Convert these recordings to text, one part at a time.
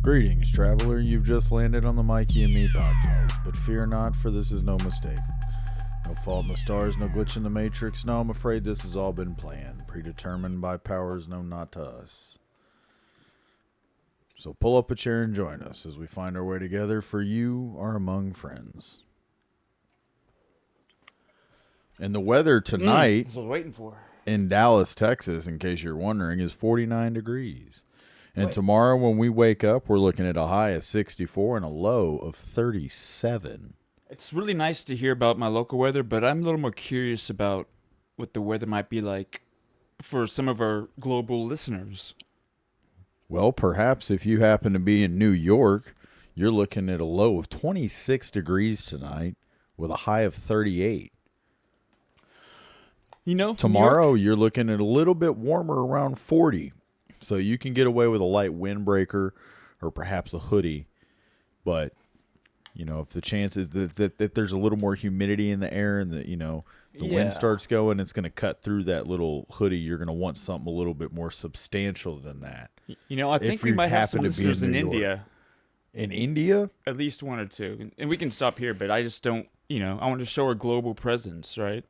Greetings, traveler. You've just landed on the Mikey and Me podcast, but fear not, for this is no mistake. No fault in the stars, no glitch in the matrix. No, I'm afraid this has all been planned, predetermined by powers known not to us. So pull up a chair and join us as we find our way together, for you are among friends. And the weather tonight that's what I was waiting for. in Dallas, Texas, in case you're wondering, is 49 degrees. And tomorrow when we wake up, we're looking at a high of 64 and a low of 37. It's really nice to hear about my local weather, but I'm a little more curious about what the weather might be like for some of our global listeners. Well, perhaps if you happen to be in New York, you're looking at a low of 26 degrees tonight with a high of 38. You know, Tomorrow, you're looking at a little bit warmer, around 40. So you can get away with a light windbreaker or perhaps a hoodie. But, you know, if the chance is that there's a little more humidity in the air and the wind starts going, it's going to cut through that little hoodie. You're going to want something a little bit more substantial than that. You know, I think we might have some listeners in India. In India? At least one or two. And we can stop here, but I just don't, I want to show our global presence, right?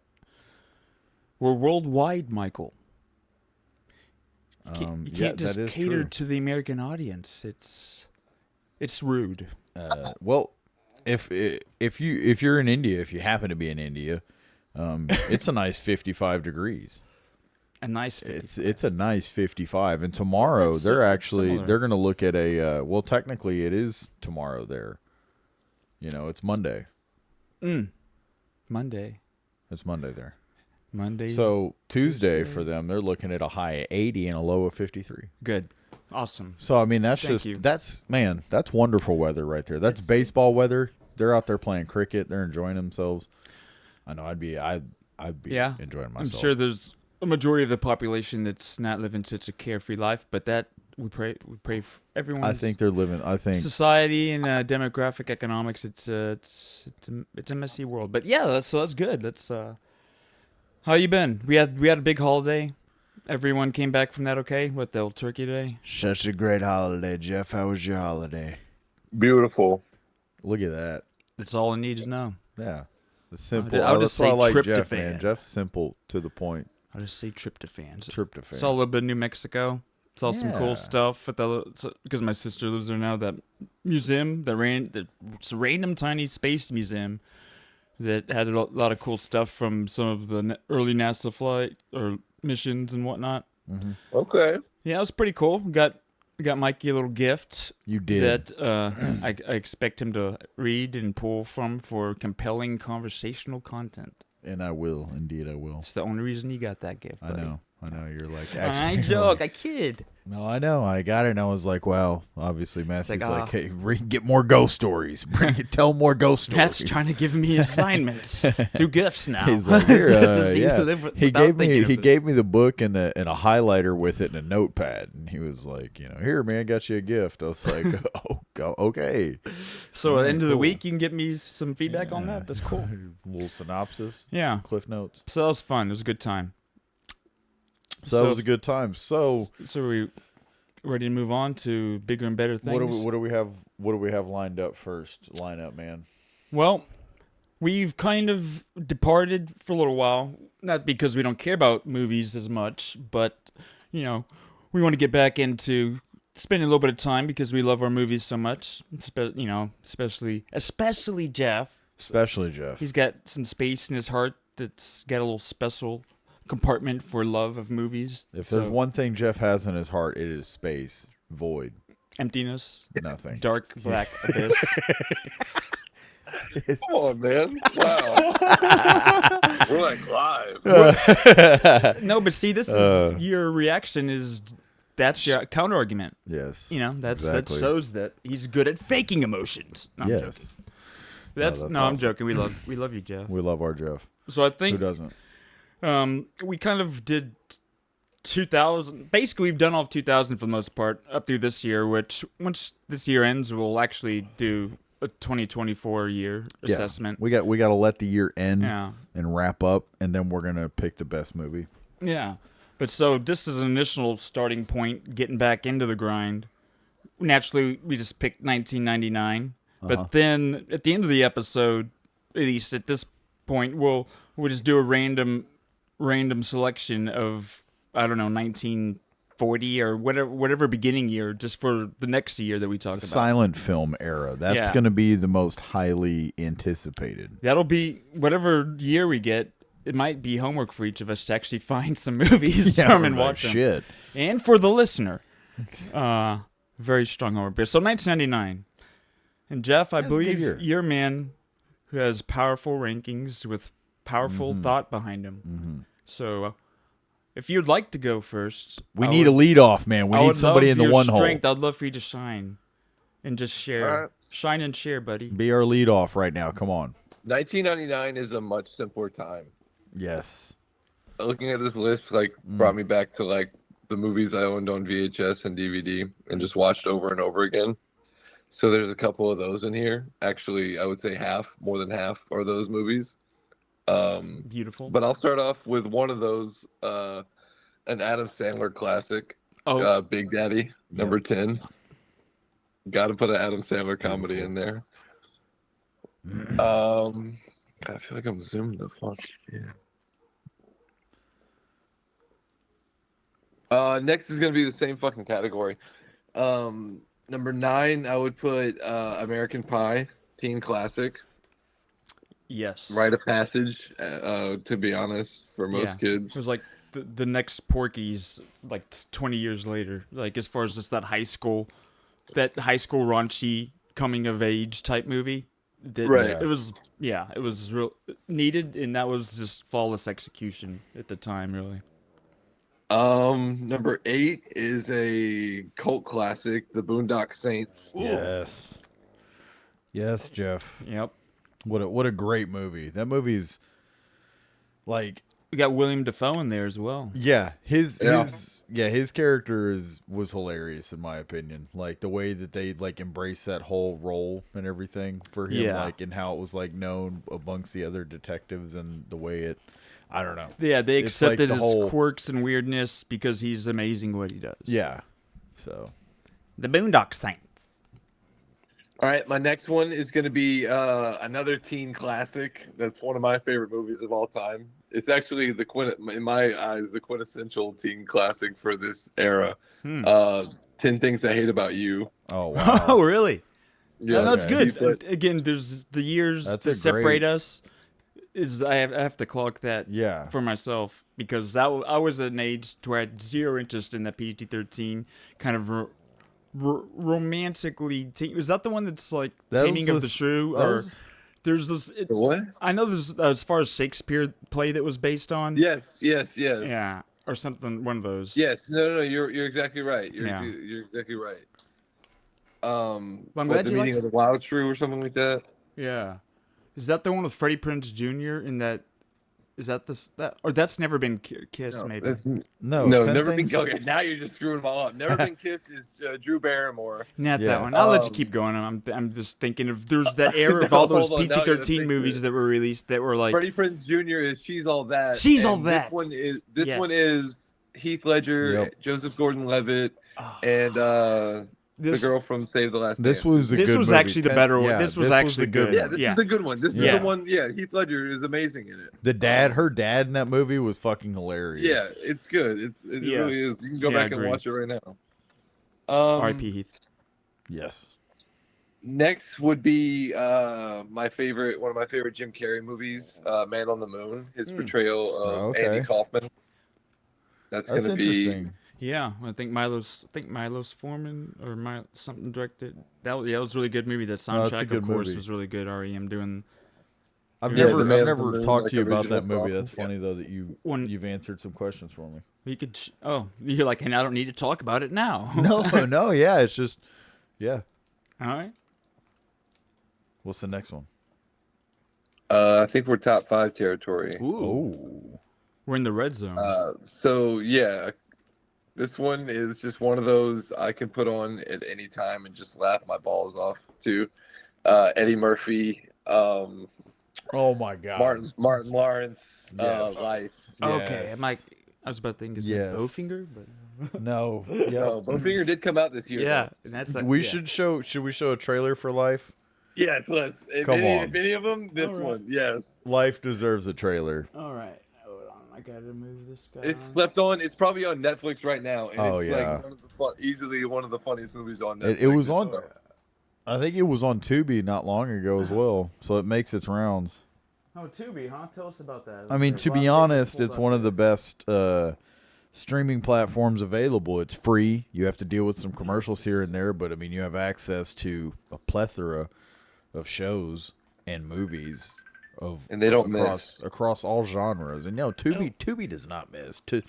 We're worldwide, Michael. You can't just cater to the American audience. It's rude. Well, if you're in India, if you happen to be in India, it's a nice 55 degrees. A nice 55. It's a nice 55. And tomorrow they're going to look at well, technically it is tomorrow there. It's Monday. Monday. It's Monday there. Monday. So Tuesday for them, they're looking at a high of 80 and a low of 53. Good. Awesome. So, I mean, that's wonderful weather right there. That's baseball weather. They're out there playing cricket. They're enjoying themselves. I know I'd be enjoying myself. I'm sure there's a majority of the population that's not living such a carefree life, but that we pray for everyone. I think they're living. Society and demographic economics. It's a messy world, but yeah, that's good. That's how you been? We had a big holiday. Everyone came back from that okay? What, the old Turkey Day? Such a great holiday, Jeff. How was your holiday? Beautiful. Look at that. That's all I need to know. Yeah. The simple. I'll just say like tryptophan. Jeff, man. Jeff's simple to the point. I'll just say tryptophan. Tryptophan. Saw a little bit of New Mexico. Saw some cool stuff at because my sister lives there now. That museum, it's a random tiny space museum that had a lot of cool stuff from some of the early NASA flight or missions and whatnot. Mm-hmm. Okay. Yeah, it was pretty cool. We got Mikey a little gift. You did. That I expect him to read and pull from for compelling conversational content. And I will. Indeed, I will. It's the only reason you got that gift, buddy. I know. You're like, I joke. I kid. No, I know. I got it, and I was like, wow. Obviously, Matthew's hey, get more ghost stories. Tell more ghost stories. Matt's trying to give me assignments. Do gifts now. He's like, here, He gave me the book and a highlighter with it and a notepad, and he was like, here, man, I got you a gift. I was like, okay. So at the end of the week, you can get me some feedback on that. That's cool. A little synopsis. Yeah. Cliff notes. So that was fun. It was a good time. So it was a good time. So are we ready to move on to bigger and better things? What do we have lined up first? Line up, man. Well, we've kind of departed for a little while, not because we don't care about movies as much, but we want to get back into spending a little bit of time because we love our movies so much. Especially Jeff. Especially Jeff. He's got some space in his heart that's got a little special compartment for love of movies. If there's one thing Jeff has in his heart, it is space, void, emptiness, nothing, dark black abyss. Come on, man! Wow, we're like live. No, but see, this is your reaction. That's your counter argument? Yes. That shows that he's good at faking emotions. No, yes. I'm joking. We love you, Jeff. We love our Jeff. So I think who doesn't. We kind of did 2000. Basically, we've done all of 2000 for the most part up through this year, which once this year ends, we'll actually do a 2024 year assessment. We got to let the year end and wrap up, and then we're going to pick the best movie. Yeah. But so this is an initial starting point, getting back into the grind. naturally we just picked 1999. Uh-huh. But then at the end of the episode, at least at this point, we'll just do a random selection of, I don't know, 1940 or whatever beginning year, just for the next year that we talk about. Silent film era. That's Yeah. going to be the most highly anticipated. That'll be whatever year we get. It might be homework for each of us to actually find some movies from and watch them. Shit. And for the listener, very strong homework. So 1999, and Jeff, I That's a good believe year. you're a man who has powerful rankings with powerful thought behind him. Mm-hmm. So, if you'd like to go first, We need a lead off, man. We I need would somebody love in the your one strength. hole. I'd love for you to shine and just share. All right. Shine and share, buddy. Be our lead off right now. Come on. 1999 is a much simpler time. Yes. Looking at this list brought me back to the movies I owned on VHS and DVD and just watched over and over again. So there's a couple of those in here. Actually, I would say more than half are those movies. Beautiful. But I'll start off with one of those, an Adam Sandler classic, Big Daddy, number 10. Got to put an Adam Sandler comedy in there. I feel like I'm zooming the fuck. Yeah. Next is gonna be the same fucking category. Number 9, I would put American Pie, teen classic. Yes. Rite of passage, to be honest, for most kids. It was like the next Porky's, like 20 years later. Like as far as just that high school raunchy coming of age type movie. Right. It was real needed, and that was just flawless execution at the time, really. Number 8 is a cult classic, The Boondock Saints. Ooh. Yes. Yes, Jeff. Yep. What a great movie. That movie's like, We got William Dafoe in there as well. yeah, his character was hilarious in my opinion. Like the way that they embrace that whole role and everything for him, Yeah. and how it was known amongst the other detectives and the way I don't know. Yeah, they It's like accepted the his whole- quirks and weirdness because he's amazing what he does. Yeah. So The Boondock Saints. All right, my next one is going to be another teen classic. That's one of my favorite movies of all time. It's actually in my eyes, the quintessential teen classic for this era. 10 Things I Hate About You. oh wow. Oh, really? Yeah, No, that's okay. good. Again, there's the years That's that a separate great- us. I have to clock that Yeah. for myself because I was at an age where I had zero interest in that PG-13 kind of romantically. Was that the one that's like That Taming was of the Shrew? Or there's this. What? I know there's as far as Shakespeare play that was based on. Yes. Yeah, or something. One of those. Yes. No. You're exactly right. You're exactly right. I'm Like glad the you meeting liked of the Wild Shrew or something like that. Yeah. Is that the one with Freddie Prinze Jr. in that? Is that or that's Never Been Kissed? Maybe. That's, No, no, 10 Never Things- Been. Okay, now you're just screwing them all up. Never Been Kissed is Drew Barrymore. Not Yeah. that one. I'll let you keep going. I'm just thinking of there's that era of all those Hold on, now I gotta PG-13 think movies of it. that were released that were like Freddie Prinze Jr. is She's All That. She's All and That. This Yes. one is Heath Ledger, Yep. Joseph Gordon-Levitt, and the girl from Save the Last This Dance. was a This good was movie. actually the better one. This was actually the good. Yeah, one. this Yeah. is the good one. This Yeah. is the one. Yeah, Heath Ledger is amazing in it. Her dad in that movie was fucking hilarious. Yeah, it's good. It Yes. really is. You can go Yeah, back and agreed. watch it right now. R.I.P. Heath. Yes. Next would be one of my favorite Jim Carrey movies, Man on the Moon. His portrayal of Oh, okay. Andy Kaufman. That's That's gonna be interesting. Yeah, I think Milos Forman or something directed. That was a really good movie. That Oh, that's a soundtrack, good of course, movie. was really good. REM doing. I've Yeah, never the Man on the talked Moon, to you about that original movie. song. That's funny though that you've answered some questions for me. You could. You're like, and I don't need to talk about it now. No, yeah, it's just, yeah. All right. What's the next one? I think we're top 5 territory. Ooh. Oh, We're in the red zone. So yeah, this one is just one of those I can put on at any time and just laugh my balls off to. Eddie Murphy, oh my God, Martin Lawrence, Yes. Life. Okay, Yes. I was about to think it's Yes. Bowfinger, but No. Yeah. Oh, Bowfinger did come out this year. yeah, though. and that's Should we show a trailer for Life? Yes, let's. If Come any, on. If any of them, this All right. one. Yes. Life deserves a trailer. All right, hold on, I gotta move this guy. It's slept on. It's probably on Netflix right now. And Oh, it's yeah. like easily one of the funniest movies on Netflix. It was on. I think it was on Tubi not long ago as well, so it makes its rounds. Oh, Tubi, huh? Tell us about that. I mean, to be honest, it's one of the best streaming platforms available. It's free. You have to deal with some commercials here and there, but I mean, you have access to a plethora of shows and movies And they don't miss. across all genres. And no, Tubi does not miss. To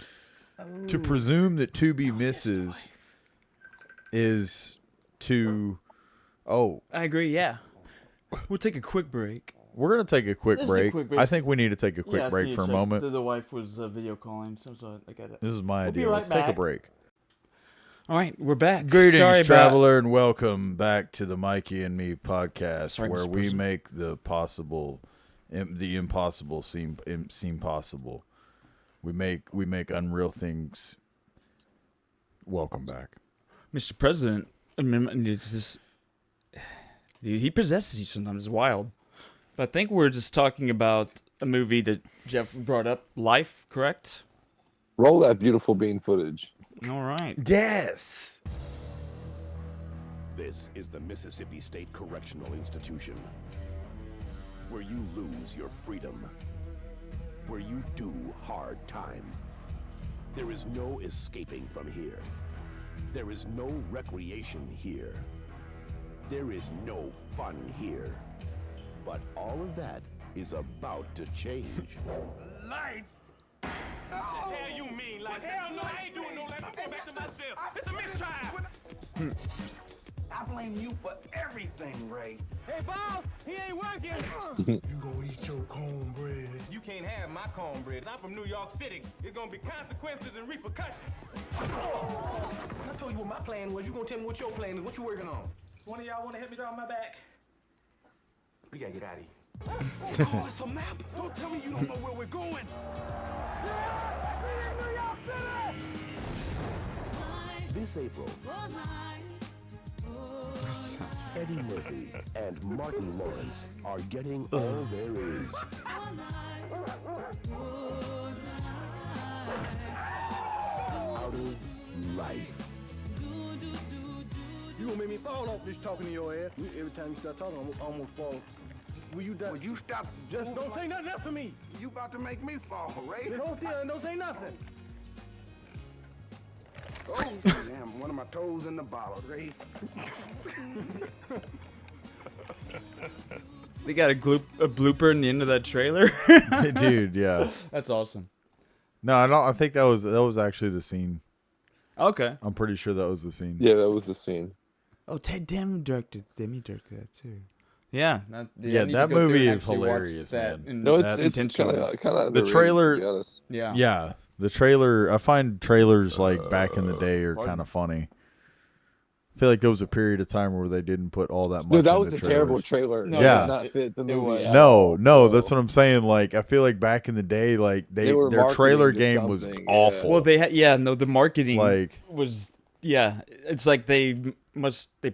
presume that Tubi misses is to I agree. Yeah, we'll take a quick break. we're gonna take a quick Let's do a break. quick break. I think we need to take a quick break for a moment. The wife was video calling, so I got it. This is my We'll be idea. right Let's take a back. break. All right, we're back. Greetings, Sorry traveler, and welcome back to the Mikey and Me podcast, Sorry, where Mr. we President. make the impossible seem possible. We make unreal things. Welcome back. Mr. President. I mean, it's just, dude, he possesses you sometimes. It's wild. But I think we're just talking about a movie that Jeff brought up, Life, correct? Roll that beautiful bean footage. All right. Yes. This is the Mississippi State Correctional Institution, where you lose your freedom, where you do hard time. There is no escaping from here. There is no recreation here. There is no fun here. But all of that is about to change. Life? What the hell you mean? Like, hell no, I ain't doing no life. I'm going back to my cell. It's a mistrial. I blame you for everything, Ray. Hey, boss, he ain't working. You gonna eat your cornbread? You can't have my cornbread. I'm from New York City. It's gonna be consequences and repercussions. I told you what my plan was. You gonna tell me what your plan is? What you working on? One of y'all wanna help me down my back? We gotta get out of here. Oh, it's a map. Don't tell me you don't know where we're going. This April, Eddie Murphy and Martin Lawrence are getting all there is. Out of life. You gonna make me fall off this talking to your ass. Every time you start talking, I almost fall. Will you done? Will you stop? Just don't say nothing else to me. You about to make me fall, Ray. Don't say nothing. Oh, damn, one of my toes in the bottle, Ray. They got a blooper in the end of that trailer. Dude, yeah. That's awesome. No, I don't. I think that was actually the scene. Okay. I'm pretty sure that was the scene. Yeah, that was the scene. Oh, Ted Demme directed that too. Yeah. Yeah, that movie is hilarious, man. No, it's kind of The trailer- To be honest. Yeah. Yeah, the trailer. I find trailers like back in the day are kind of funny. I feel like there was a period of time where they didn't put all that much. No, that in was the a terrible trailers. trailer. No, It Yeah. does not fit the movie. at No, all. no, that's what I'm saying. Like, I feel like back in the day, like They were their trailer marketing to game was something, yeah. awful. Well, the marketing Like- was it's like they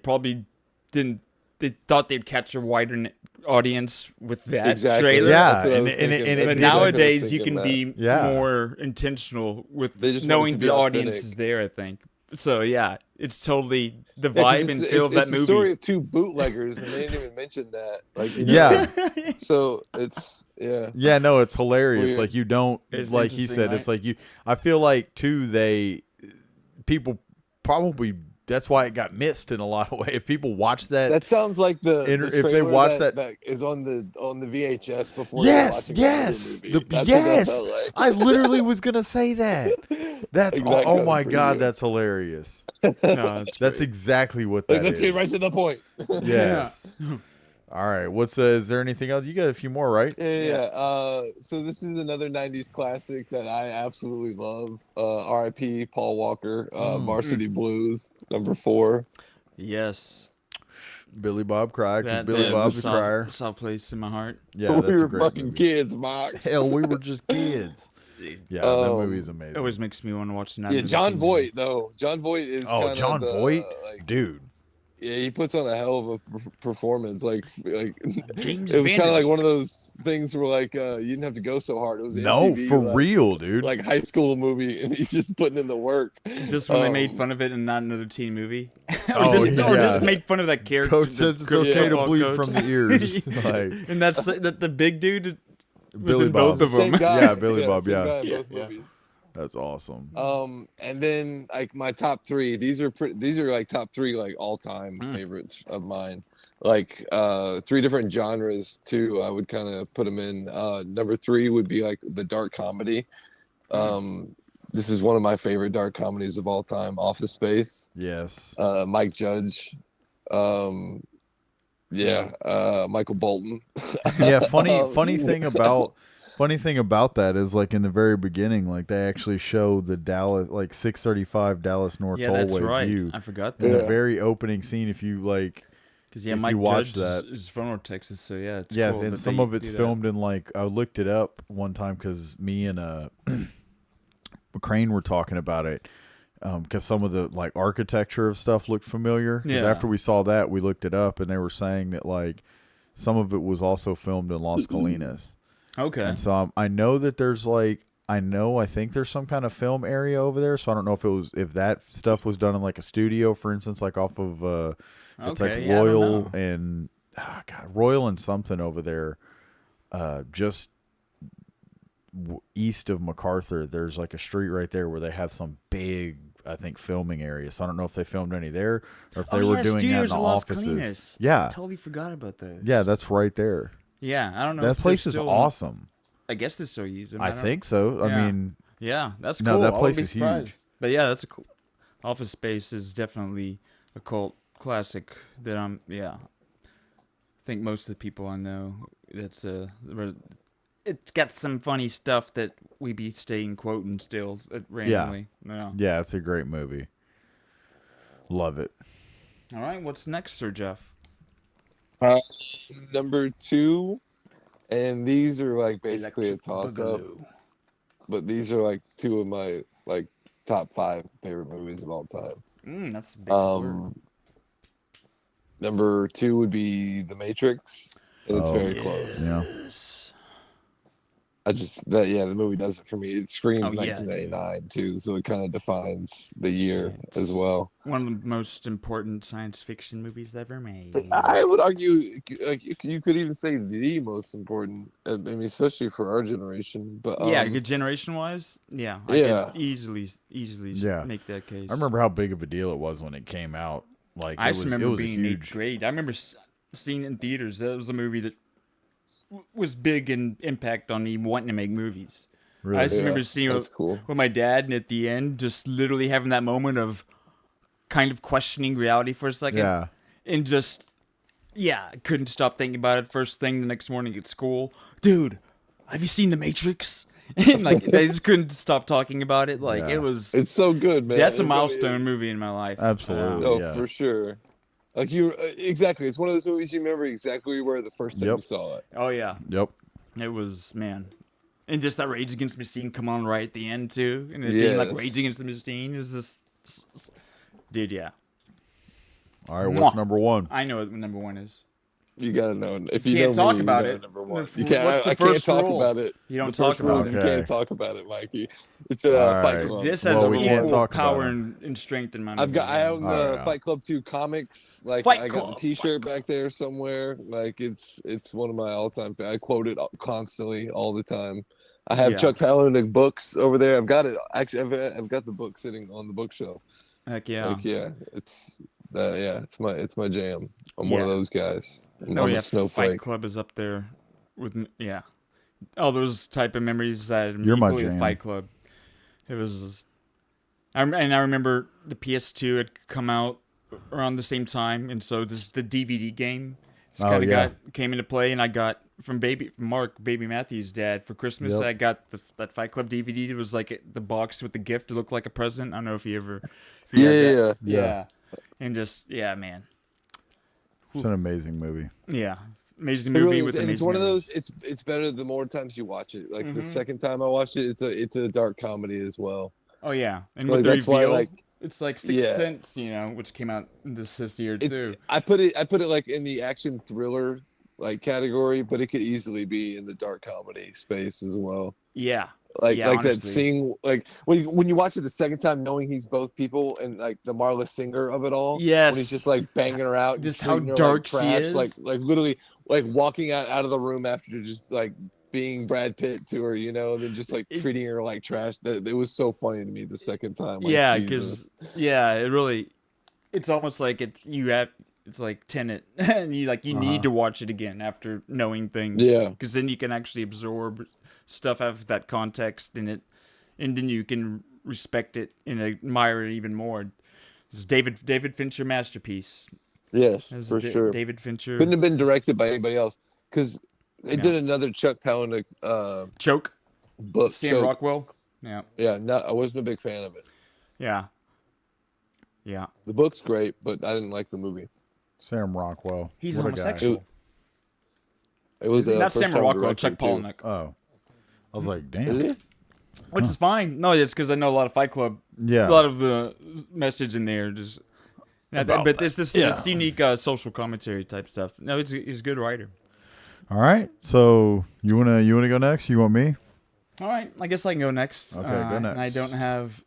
probably didn't. They thought they'd catch a wider audience with that Exactly. trailer. Yeah, That's what I and was it- thinking. and it- That's it- But exactly what I was nowadays you thinking, can be Yeah. more intentional with They just want it knowing to be the audience authentic. is there. I think so. Yeah, it's totally the Yeah, 'cause vibe and feel of that it's movie. the story of two bootleggers, and they didn't even mention that. Like, you know, Yeah. So it's Yeah, no, it's hilarious. Weird. Like you don't, It's like he interesting, said, it's right? like you. I feel like too. People probably that's why it got missed in a lot of ways. If people watch that, That sounds like the If they trailer watch that is on the VHS before. they're yes, watching yes, another movie. That's what that yes. felt like. I literally was gonna say that. That's Exactly, oh that my was pretty god, good. that's hilarious. No, that's That's great. exactly what Like, that let's is. get right to the point. Yes. All right. Is there anything else? You got a few more, right? Yeah. So this is another '90s classic that I absolutely love. R.I.P. Paul Walker. Varsity Blues #4. Yes, Billy Bob cried because that Billy Bob's a crier. soft place in my heart. Yeah, we that's a were great fucking movie. kids, Mox. Hell, we were just kids. Yeah, that movie's amazing. It always makes me want to watch Yeah, John Voight though. John Voight is Oh, kind John of Voight, like, dude. yeah, he puts on a hell of a performance. Like James it was kind of like Vanderbeek. one of those things where like you didn't have to go so hard. It was No, MTV, for like, real, dude. like high school movie, and he's just putting in the work. Just when they made fun of it and not another teen movie. Oh, or yeah. just made fun of that character. Coach the says it's coach- okay to football bleed coach. from the ears. Like And that's that the big dude was Billy in both Bob. of them. Same guy. Yeah, Billy Bob, same yeah. guy in both Yeah. movies. That's awesome. And then like my top three. These are like top three like all time Hmm. favorites of mine. Like three different genres too. I would kind of put them in. Number three would be like the dark comedy. This is one of my favorite dark comedies of all time. Office Space. Yes. Mike Judge. Michael Bolton. Yeah, funny thing about that is like in the very beginning, like they actually show the Dallas, like 635 Dallas North Yeah, that's Tollway right. view I forgot in that. the very opening scene. If you like, Because yeah, if Mike you watch Judge that- is from North Texas, so yeah, it's yes, cool and that some they of it's do that. filmed in like I looked it up one time because me and Crane were talking about it. Because some of the like architecture of stuff looked familiar. 'Cause Yeah. after we saw that, we looked it up, and they were saying that like some of it was also filmed in Las Colinas. Okay. And so I know that there's like I think there's some kind of film area over there. So I don't know if that stuff was done in like a studio, for instance, like off of it's Okay, like yeah, I don't Royal know. and Royal and something over there, just east of MacArthur. There's like a street right there where they have some big, I think, filming area. So I don't know if they filmed any there or if they were doing that in Studios the of Las offices. Colinas. Yeah, I totally forgot about that. yeah, that's right there. Yeah, I don't know. That if they're place is still- awesome. I guess they still use them. I don't- think so. I Yeah. mean, Yeah, that's No, cool. that I place wouldn't be is huge. surprised. But yeah, that's a cool. Office Space is definitely a cult classic that I think most of the people I know it's got some funny stuff that we be staying quoting still randomly. Yeah. yeah, it's a great movie. Love it. All right, what's next, Sir Jeff? Number two, and these are like basically a toss up, but these are like two of my like top 5 favorite movies of all time. That's a big word. Number 2 would be The Matrix, and it's very close. Yeah. The movie does it for me. It screams Oh, yeah, 1999 too, so it kind of defines the year as well. One of the most important science fiction movies ever made. I would argue, like you could even say the most important. I mean, especially for our generation. But yeah, good generation-wise, yeah, I Yeah. could easily Yeah. make that case. I remember how big of a deal it was when it came out. Like I it just was, remember it was being a in huge. 8th grade. I remember seeing it in theaters. That was a movie that was big in impact on me wanting to make movies. Really? I just remember seeing that's it cool. with my dad, and at the end, just literally having that moment of kind of questioning reality for a second. Yeah. And just, I couldn't stop thinking about it. First thing the next morning at school, dude, have you seen The Matrix? And like, I just couldn't stop talking about it. Like, Yeah. it was, It's so good, man. that's a It really milestone is. movie in my life. Absolutely. Oh, Yeah. for sure. Like exactly. It's one of those movies you remember exactly where the first time Yep. you saw it. Oh, yeah. Yep. It was, man. And just that Rage Against the Machine come on right at the end, too. And it being like Yes. Rage Against the Machine is just. Dude, yeah. All right. What's Mwah. number 1? I know what number 1 is. You gotta know. If you Can't know talk me, about you know it. number 1. What's You the can't. I can't first talk rule? about it. You don't The talk first rule about is it. You Okay. can't talk about it, Mikey. It's All a Fight right. Club. This Well, has we can't equal talk about power it. and strength in my I own the All right. Fight Club 2 comics. Like Fight I got Club, the T-shirt back there somewhere. Like it's one of my all-time. I quote it constantly, all the time. I have Yeah. Chuck Palahniuk books over there. I've got it. Actually, I've got the book sitting on the bookshelf. Heck yeah. Like it's it's my jam. I'm one of Yeah. those guys. I'm Oh a yeah, snowflake. Fight Club is up there with all those type of memories that You're my equally with jam. Fight Club. It was, I remember the PS2 had come out around the same time, and so the DVD game just Oh, kind of yeah. came into play, and I got from Baby Matthew's dad for Christmas. Yep. I got that Fight Club DVD. It was like the box with the gift. It looked like a present. I don't know if you ever. If you had that. Yeah. Yeah. And just man. It's an amazing movie. Yeah, amazing It movie really with is, and it's amazing one of memories. those. It's better the more times you watch it. Like the Mhm. second time I watched it, it's a dark comedy as well. Oh yeah, and Like with the that's why reveal, like it's like Sixth yeah, Sense, which came out this year it's too. I put it like in the action thriller like category, but it could easily be in the dark comedy space as well. Yeah, Like yeah. like that Honestly, scene, like when you watch it the second time, knowing he's both people, and like the Marla Singer of it all, when he's just yes. like banging her out and Just how treating her like dark she trash, is. like literally like walking out of the room after just like being Brad Pitt to her, and then just like It, treating her like trash. That it was so funny to me the second time. Like yeah, because Jesus, it really, it's almost like it's like Tenet, and you need to watch it again after knowing things, yeah, because then you can actually absorb stuff out of that context in it, and then you can respect it and admire it even more. This is David Fincher masterpiece. yes, It was for sure. David Fincher. Couldn't have been directed by anybody else because they Yeah. did another Chuck Palahniuk Choke. book. Sam Choke. Rockwell. Yeah. Yeah, no, I wasn't a big fan of it. Yeah. Yeah. The book's great, but I didn't like the movie. Sam Rockwell. He's What a guy. homosexual. It was Not first Sam time Rockwell, directing, Chuck too. Palahniuk. Oh, I was like, Is damn. he? Which is fine. No, it's because I know a lot of Fight Club. Yeah. A lot of the message in there just. About But that. it's this Yeah. it's unique social commentary type stuff. No, he's a good writer. All right. So you wanna go next? You want me? All right, I guess I can go next. Okay, go And I next. don't have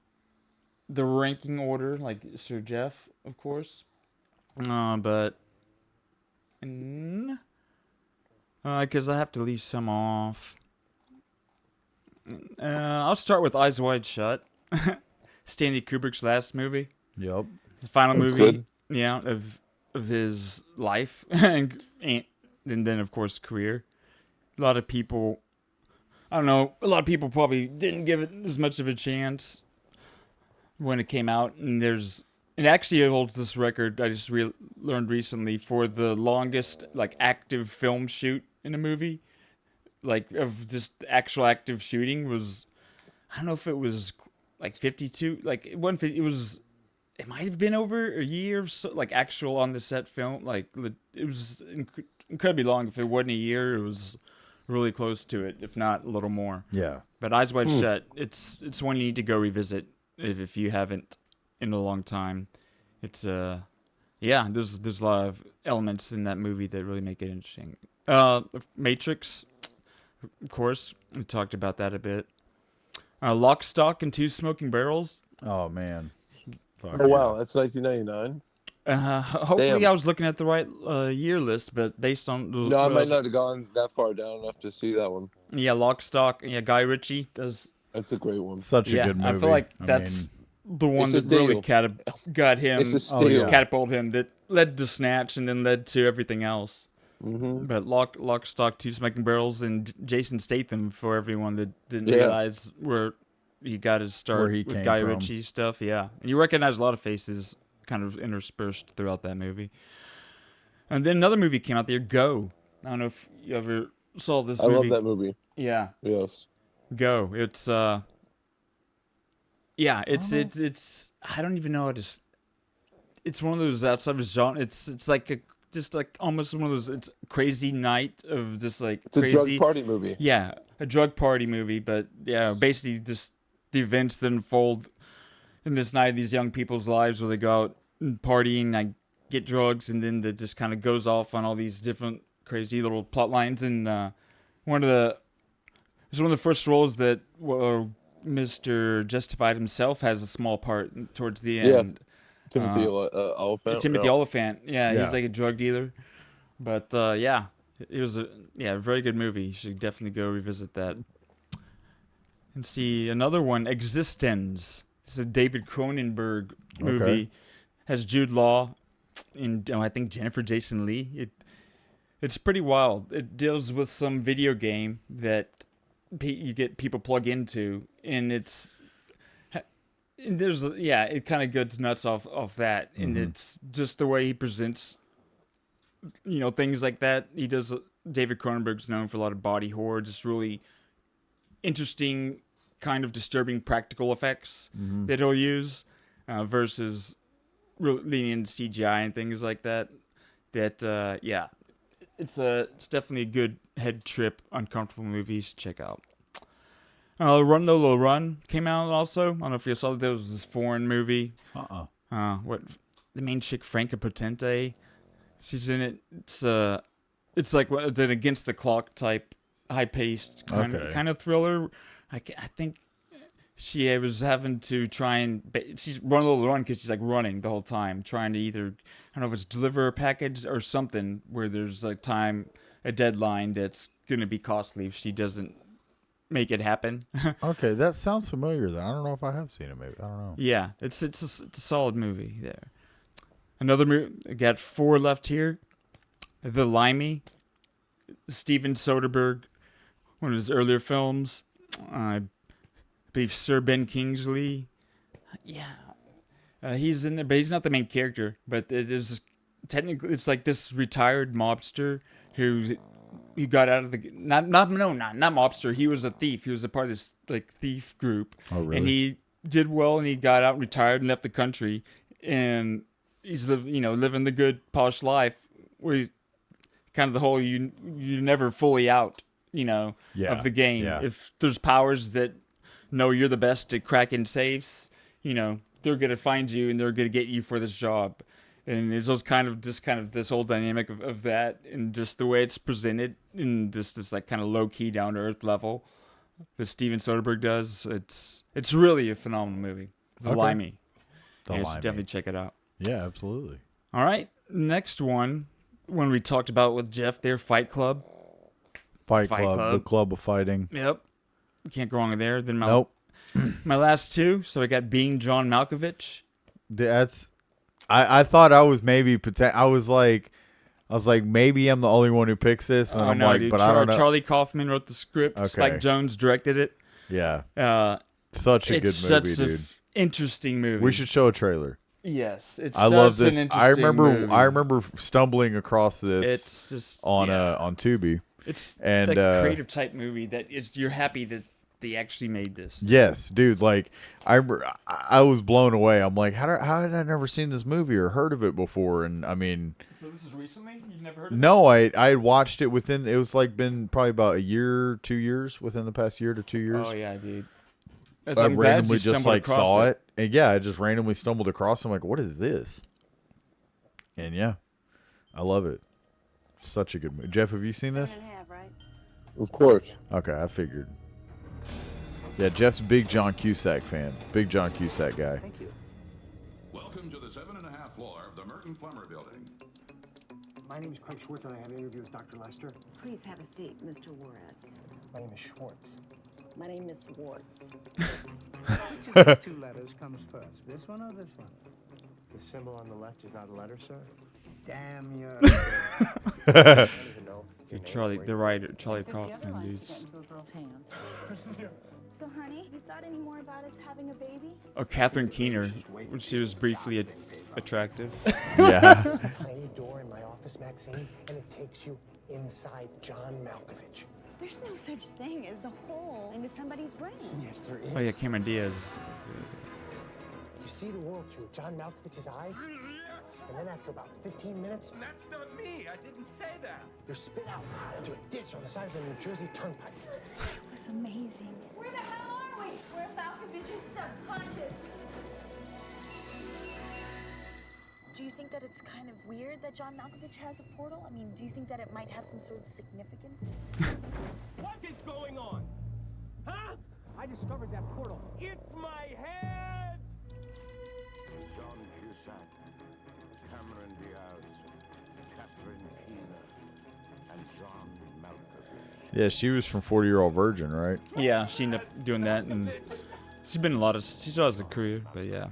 the ranking order like Sir Jeff, of course. But because I have to leave some off. I'll start with Eyes Wide Shut. Stanley Kubrick's last movie. Yep. The final That's movie, good. yeah, of his life, and then of course career. A lot of people, I don't know, a lot of people probably didn't give it as much of a chance when it came out, and it actually holds this record I just learned recently for the longest like active film shoot in a movie, like of just actual active shooting was, I don't know if it was like 52, like it wasn't 50, it might have been over a year, so, like actual on the set film. Like it was incredibly long. If it wasn't a year, it was really close to it, if not a little more. Yeah. But Eyes Wide Shut, it's one you need to go revisit if you haven't in a long time. It's there's a lot of elements in that movie that really make it interesting. Matrix, of course, we talked about that a bit. Lock, Stock, and Two Smoking Barrels. Oh man. Fuck Oh wow, that's 1999. Hopefully Damn. I was looking at the right year list, but based on the, No, I might not have gone that far down enough to see that one. Yeah, Lock, Stock. Yeah, Guy Ritchie does. That's a great one. Such a good movie. I feel like I that's mean, the one It's a that really steal. got him. It's a steal. Catapulted him. That led to Snatch, and then led to everything else. Mm-hmm. But Lock, Stock, Two Smoking Barrels, and Jason Statham, for everyone that didn't Yeah. realize where he got his start Where he with came Guy from. Ritchie stuff. Yeah, and you recognize a lot of faces kind of interspersed throughout that movie. And then another movie came out there, Go. I don't know if you ever saw this I movie. love that movie. Yeah, Yes. Go. It's it's I don't even know how to. It's one of those outside of genre. It's like just like almost one of those. It's crazy night of this like It's a crazy drug party movie. Yeah, a drug party movie, but yeah, basically just the events that unfold in this night of these young people's lives where they go out and party and like get drugs, and then it just kind of goes off on all these different crazy little plot lines. And it's one of the first roles that Mr. Justified himself has a small part towards the Yeah. end. Timothy Oliphant. Timothy yeah. Oliphant, yeah, Yeah. he's like a drug dealer. But it was a very good movie. You should definitely go revisit that. And see another one, Existence. This is a David Cronenberg movie. Okay. Has Jude Law and I think Jennifer Jason Leigh. It's pretty wild. It deals with some video game that you get people plug into, and it kind of goes nuts off that, and it's just the way he presents, things like that. He does. David Cronenberg's known for a lot of body horror, just really interesting, kind of disturbing practical effects that he'll use, versus leaning into CGI and things like that. it's definitely a good head trip, uncomfortable movie you should check out. Run Lola Run came out also. I don't know if you saw that. There was this foreign movie. What the main chick, Franca Potente, she's in it. It's like an against the clock type, high paced kind of thriller. I think she was having to try and she's run a little run because she's like running the whole time, trying to either I don't know if it's deliver a package or something where there's a deadline that's gonna be costly if she doesn't make it happen. Okay, that sounds familiar. Then I don't know if I have seen it. Maybe I don't know. Yeah, it's a solid movie there. Another movie. I got 4 left here. The Limey, Steven Soderbergh, one of his earlier films. I believe Sir Ben Kingsley. Yeah, he's in there, but he's not the main character. But it is technically it's like this retired mobster who got out of the not mobster. He was a thief. He was a part of this like thief group. Oh, really? And he did well, and he got out, and retired, and left the country, and he's living the good posh life where he's kind of the whole you're never fully out of the game. Yeah. If there's powers that know you're the best at cracking safes, they're gonna find you and they're gonna get you for this job. And it's those kind of this whole dynamic of that, and just the way it's presented in this like kind of low key down to earth level that Steven Soderbergh does. It's really a phenomenal movie. The Limey. You should definitely check it out. Yeah, absolutely. All right, next one we talked about with Jeff there, Fight Club. Fight Club, the club of fighting. Yep, can't go wrong there. Then Nope. my last 2. So I got Being John Malkovich. That's. I thought I was maybe I was like maybe I'm the only one who picks this, and I'm like, dude, but I don't know. Charlie Kaufman wrote the script. Okay. Spike Jonze directed it. Yeah. Such a good movie, dude. Interesting movie. We should show a trailer. Yes, I love this. An I remember. movie. I remember stumbling across this. It's just on Tubi. It's and that creative type movie that you're happy that they actually made this. Yes, dude. Like I was blown away. I'm like, how had I never seen this movie or heard of it before? And I mean, so this is recently. You've never heard of it? No, I had watched it within. It was like been probably about a year, 2 years within the past year to 2 years. Oh yeah, dude. I randomly just like saw it, and yeah, I just randomly stumbled across. I'm like, what is this? And yeah, I love it. Such a good movie. Jeff, have you seen this? Of course. Okay, I figured. Yeah, Jeff's a big John Cusack fan. Big John Cusack guy. Thank you. Welcome to the 7.5 floor of the Merton Plummer Building. My name is Craig Schwartz, and I have an interview with Dr. Lester. Please have a seat, Mr. Juarez. My name is Schwartz. My name is Schwartz. Which of the 2 letters comes first, this one or this one? The symbol on the left is not a letter, sir. Damn you. I don't even know. Dude, the writer, Charlie Kaufman, dudes. So, honey, you thought any more about us having a baby? Or Catherine Keener, when she was briefly attractive. Yeah. Tiny door in my office, Maxine, and it takes you inside John Malkovich. There's no such thing as a hole into somebody's brain. Yes, there is. Oh yeah, Cameron Diaz. You see the world through John Malkovich's eyes, and then after about 15 minutes, That's not me. I didn't say that. you're spit out into a ditch on the side of the New Jersey Turnpike. It's amazing. Where the hell are we? We're Malkovich's subconscious. Do you think that it's kind of weird that John Malkovich has a portal? I mean, do you think that it might have some sort of significance? What is going on? Huh? I discovered that portal. It's my head! John Cusack, Cameron Diaz, Catherine Keener, and John Malkovich. Yeah, she was from 40-Year-Old Virgin, right? Yeah, she ended up doing that, and she's been in she still has a career, but yeah.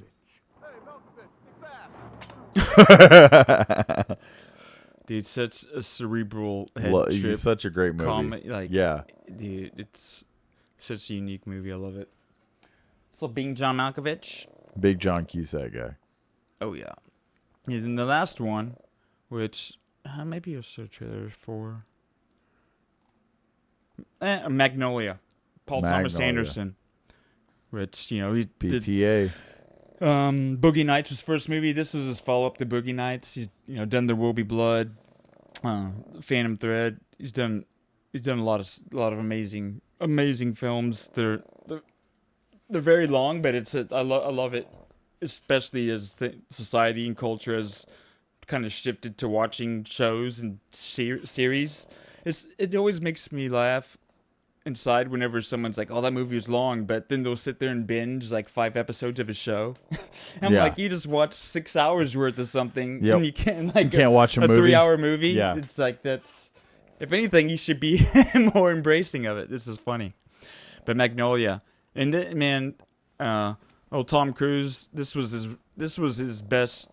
Dude, such a cerebral head trip. Such a great movie. Yeah. Dude, it's such a unique movie. I love it. So, Being John Malkovich. Big John Cusack guy. Oh, yeah. And then the last one, which maybe a search trailer for. Magnolia. Paul Thomas Anderson. Which, he PTA. did. Boogie Nights, his first movie. This was his follow-up to Boogie Nights. He's, done There Will Be Blood. Phantom Thread. He's done a lot of amazing films. They're very long, but I love it, especially as society and culture has kind of shifted to watching shows and series. It always makes me laugh inside whenever someone's like, "Oh, that movie is long," but then they'll sit there and binge like 5 episodes of a show. I'm like, you just watched 6 hours worth of something, and you can't watch a movie. 3-hour movie. Yeah, it's like that's. If anything, you should be more embracing of it. This is funny, but Magnolia, and man, Tom Cruise. This was his best.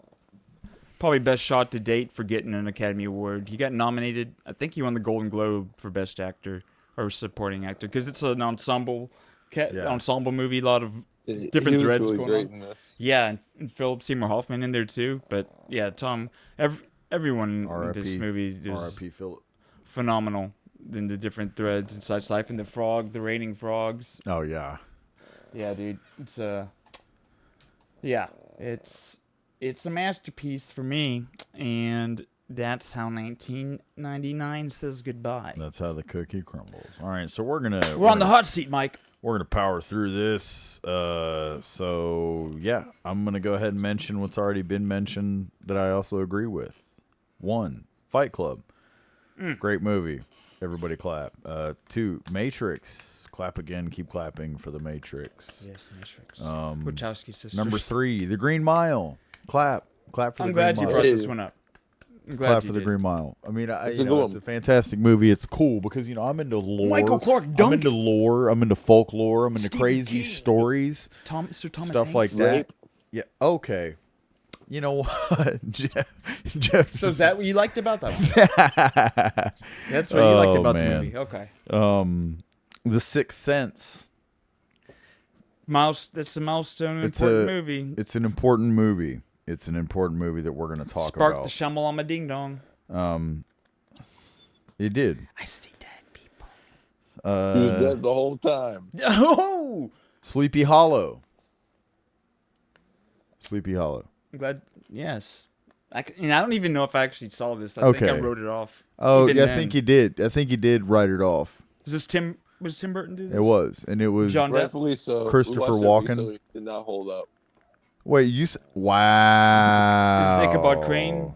Probably best shot to date for getting an Academy Award. He got nominated. I think he won the Golden Globe for Best Actor or Supporting Actor because it's an ensemble movie. A lot of different threads really going great on. In this. Yeah, and Philip Seymour Hoffman in there too. But yeah, Tom. Everyone in this movie is R.I.P. Philip. Phenomenal in the different threads inside his life, and the raining frogs. Oh yeah. Yeah, dude. It's a masterpiece for me, and that's how 1999 says goodbye. That's how the cookie crumbles. All right, so we're on the hot seat, Mike. We're gonna power through this. So yeah, I'm gonna go ahead and mention what's already been mentioned that I also agree with. 1, Fight Club, great movie. Everybody clap. 2, Matrix. Clap again. Keep clapping for the Matrix. Yes, Matrix. Wachowski sisters. Number 3, The Green Mile. Clap for the Green Mile. I'm glad you brought this one up. Clap for the Green Mile. I mean, it's a fantastic movie. It's cool because I'm into lore. Michael Clark Duncan. I'm into lore. I'm into folklore. I'm into Stephen crazy King. stories. Sir Thomas stuff Hanks. like that. Yeah. Okay. You know what, Jeff? So is that what you liked about that one? That's what you liked about the movie. Okay. The Sixth Sense. That's a milestone, important movie. It's an important movie. It's an important movie that we're going to talk Sparked about. the Shyamalama Ding Dong. It did. I see dead people. He was dead the whole time. Oh! Sleepy Hollow. Sleepy Hollow. I'm glad. Yes. I don't even know if I actually saw this. I think I wrote it off. Oh, yeah, I think you did. I think you did write it off. Was Tim Burton do this? It was, and it was John Depp. Rightfully so. Christopher Walken. So it did not hold up. Wait, wow. Is this Ichabod Crane?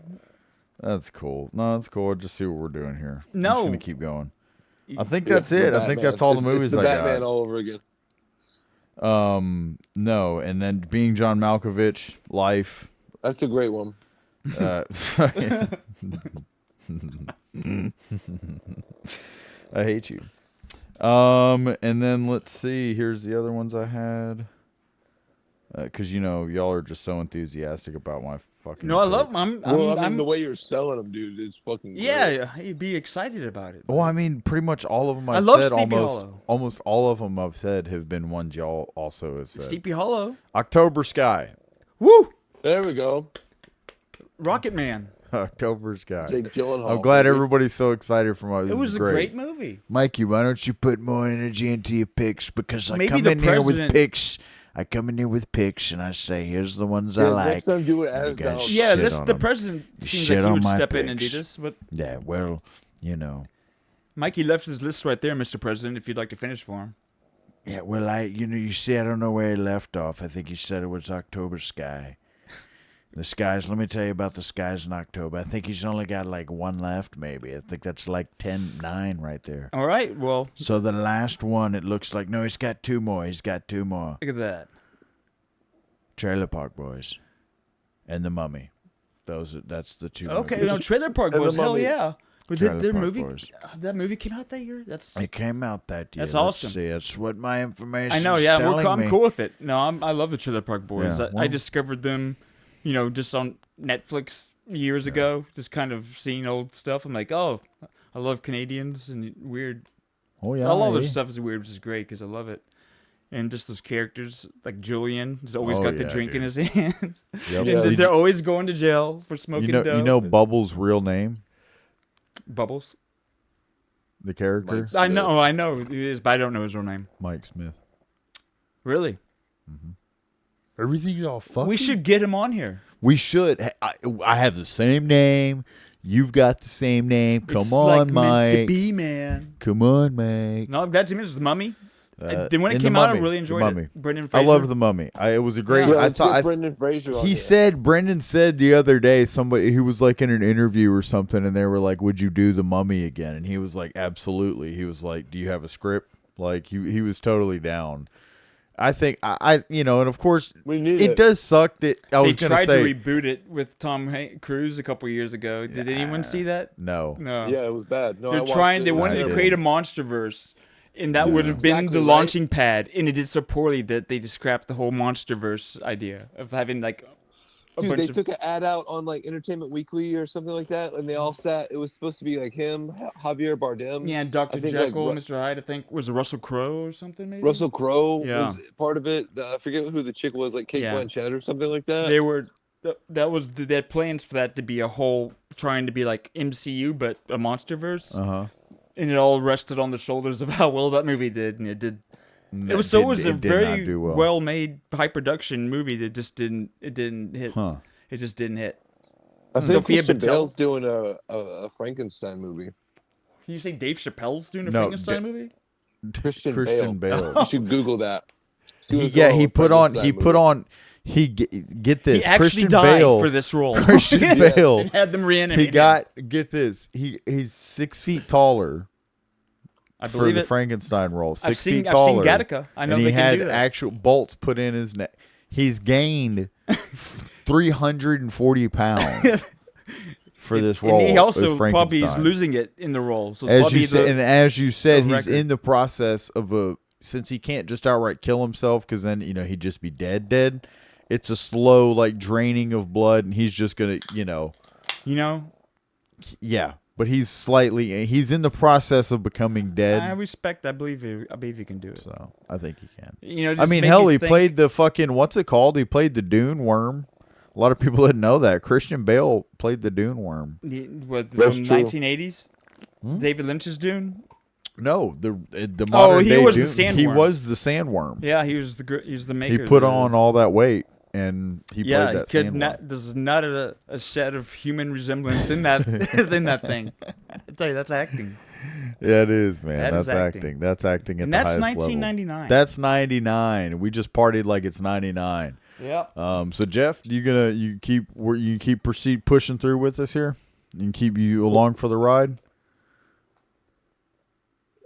That's cool. No, that's cool. Just see what we're doing here. No. I'm just gonna keep going. I think that's it. I think that's all the movies I got. Batman all over again. No, and then Being John Malkovich, Life. That's a great one. I hate you. And then let's see. Here's the other ones I had. Because y'all are just so enthusiastic about my fucking. No, I love them. I'm the way you're selling them, dude. It's fucking. Great. Yeah, you'd be excited about it. Well, I mean, pretty much all of them I love said. Sleepy Hollow. Almost all of them I've said have been ones y'all also have said. Sleepy Hollow. October Sky. Woo! There we go. Rocket Man. October Sky. Jake Gyllenhaal. I'm glad everybody's so excited for my. It was a great movie. Mikey, why don't you put more energy into your picks? Because I Maybe come in here with picks. I come in here with picks and I say, here's the ones I like. Next time do it as Donald. Yeah, the president seems like he would step in and do this. But yeah, well, Mikey left his list right there, Mr. President, if you'd like to finish for him. Yeah, well, you see, I don't know where he left off. I think he said it was October Sky. The skies, let me tell you about the skies in October. I think he's only got like one left, maybe. I think that's like 10-9 right there. All right, well. So the last one, it looks like, no, he's got 2 more. He's got 2 more. Look at that. Trailer Park Boys and The Mummy. That's the 2 Okay, movies. no, Trailer Park Boys, hell yeah. But their movie, Boys. that movie came out that year? It came out that year. That's awesome. See, that's what my information I know, is yeah, telling I'm me. cool with it. No, I love the Trailer Park Boys. Yeah, I discovered them, just on Netflix years ago, just kind of seeing old stuff. I'm like, oh, I love Canadians and weird. Oh, yeah. All their stuff is weird, which is great because I love it. And just those characters, like Julian, has always got the drink in his hands. Yep. And they're always going to jail for smoking dope. You know Bubbles' real name? Bubbles? The character? I know it is, but I don't know his real name. Mike Smith. Really? Mm-hmm. Everything's all fucking. We should get him on here. We should. I have the same name. You've got the same name. Come It's on, like Mike. meant to be, man. Come on, Mike. No, I'm glad to meet The Mummy. Then when it in came The out, I Mummy. really The enjoyed Mummy. it. Brendan I Fraser. love The Mummy. It was a great. Yeah, I thought Brendan Fraser on he here. said Brendan said the other day somebody he was like in an interview or something, and they were like, "Would you do The Mummy again?" And he was like, "Absolutely." He was like, "Do you have a script?" Like he was totally down. I think I and of course it does suck that They tried to reboot it with Tom Cruise a couple years ago. Did anyone see that? No. Yeah, it was bad. No, I They're watched trying. it. They It was wanted to terrible. create a MonsterVerse, and that would have been Exactly the right. launching pad. And it did so poorly that they just scrapped the whole MonsterVerse idea of having like a Dude, bunch they of. took an ad out on like Entertainment Weekly or something like that, and they all sat. It was supposed to be like him, Javier Bardem. Yeah, Dr. I think, Jekyll, like, Mr. Hyde. I think was it Russell Crowe or something. Maybe Russell Crowe Yeah. was part of it. I forget who the chick was, like Kate Yeah. Blanchett or something like that. They were. That was they had plans for that to be a whole trying to be like MCU but a MonsterVerse. And it all rested on the shoulders of how well that movie did, and it did. No, It was a did not very do well. well-made, high-production movie that just didn't. It didn't hit. It just didn't hit. I think Sophia Christian Patel. Bale's doing a Frankenstein movie. Can you say Dave Chappelle's doing a No, Frankenstein movie? Christian Bale. You should Google that. He put on. Get this. He actually Christian died Bale for this role. Christian Bale. And had them reanimate He him. got get this. He's 6 feet taller. I for believe the it. Frankenstein role. 6 I've seen feet taller. Gattaca. I know and they he can had do that. actual bolts put in his neck. He's gained 340 pounds for this role. And he also as probably is Frankenstein. losing it in the role. So it's As probably you said, and as you said, the he's record. in the process of since he can't just outright kill himself because then he'd just be dead. It's a slow like draining of blood, and he's just gonna yeah. But he's in the process of becoming dead. I respect. I believe he can do it. So I think he can. Just I mean, make hell, you he think- played the fucking what's it called? He played the Dune Worm. A lot of people didn't know that. Christian Bale played the Dune Worm. From That's true. 1980s. David Lynch's Dune. No, the modern he day was the Dune. He sandworm. was the sandworm. Yeah, he was the maker. He put on all that weight and he Yeah, played that he could sandworm. not. There's not a shed of human resemblance in that in that thing. I tell you, that's acting. Yeah, it is, man. That That's is acting. acting. That's acting at And the that's highest level. 1999. That's 99. We just partied like it's 99. Yep. So Jeff, you keep proceed pushing through with us here? And keep you along for the ride?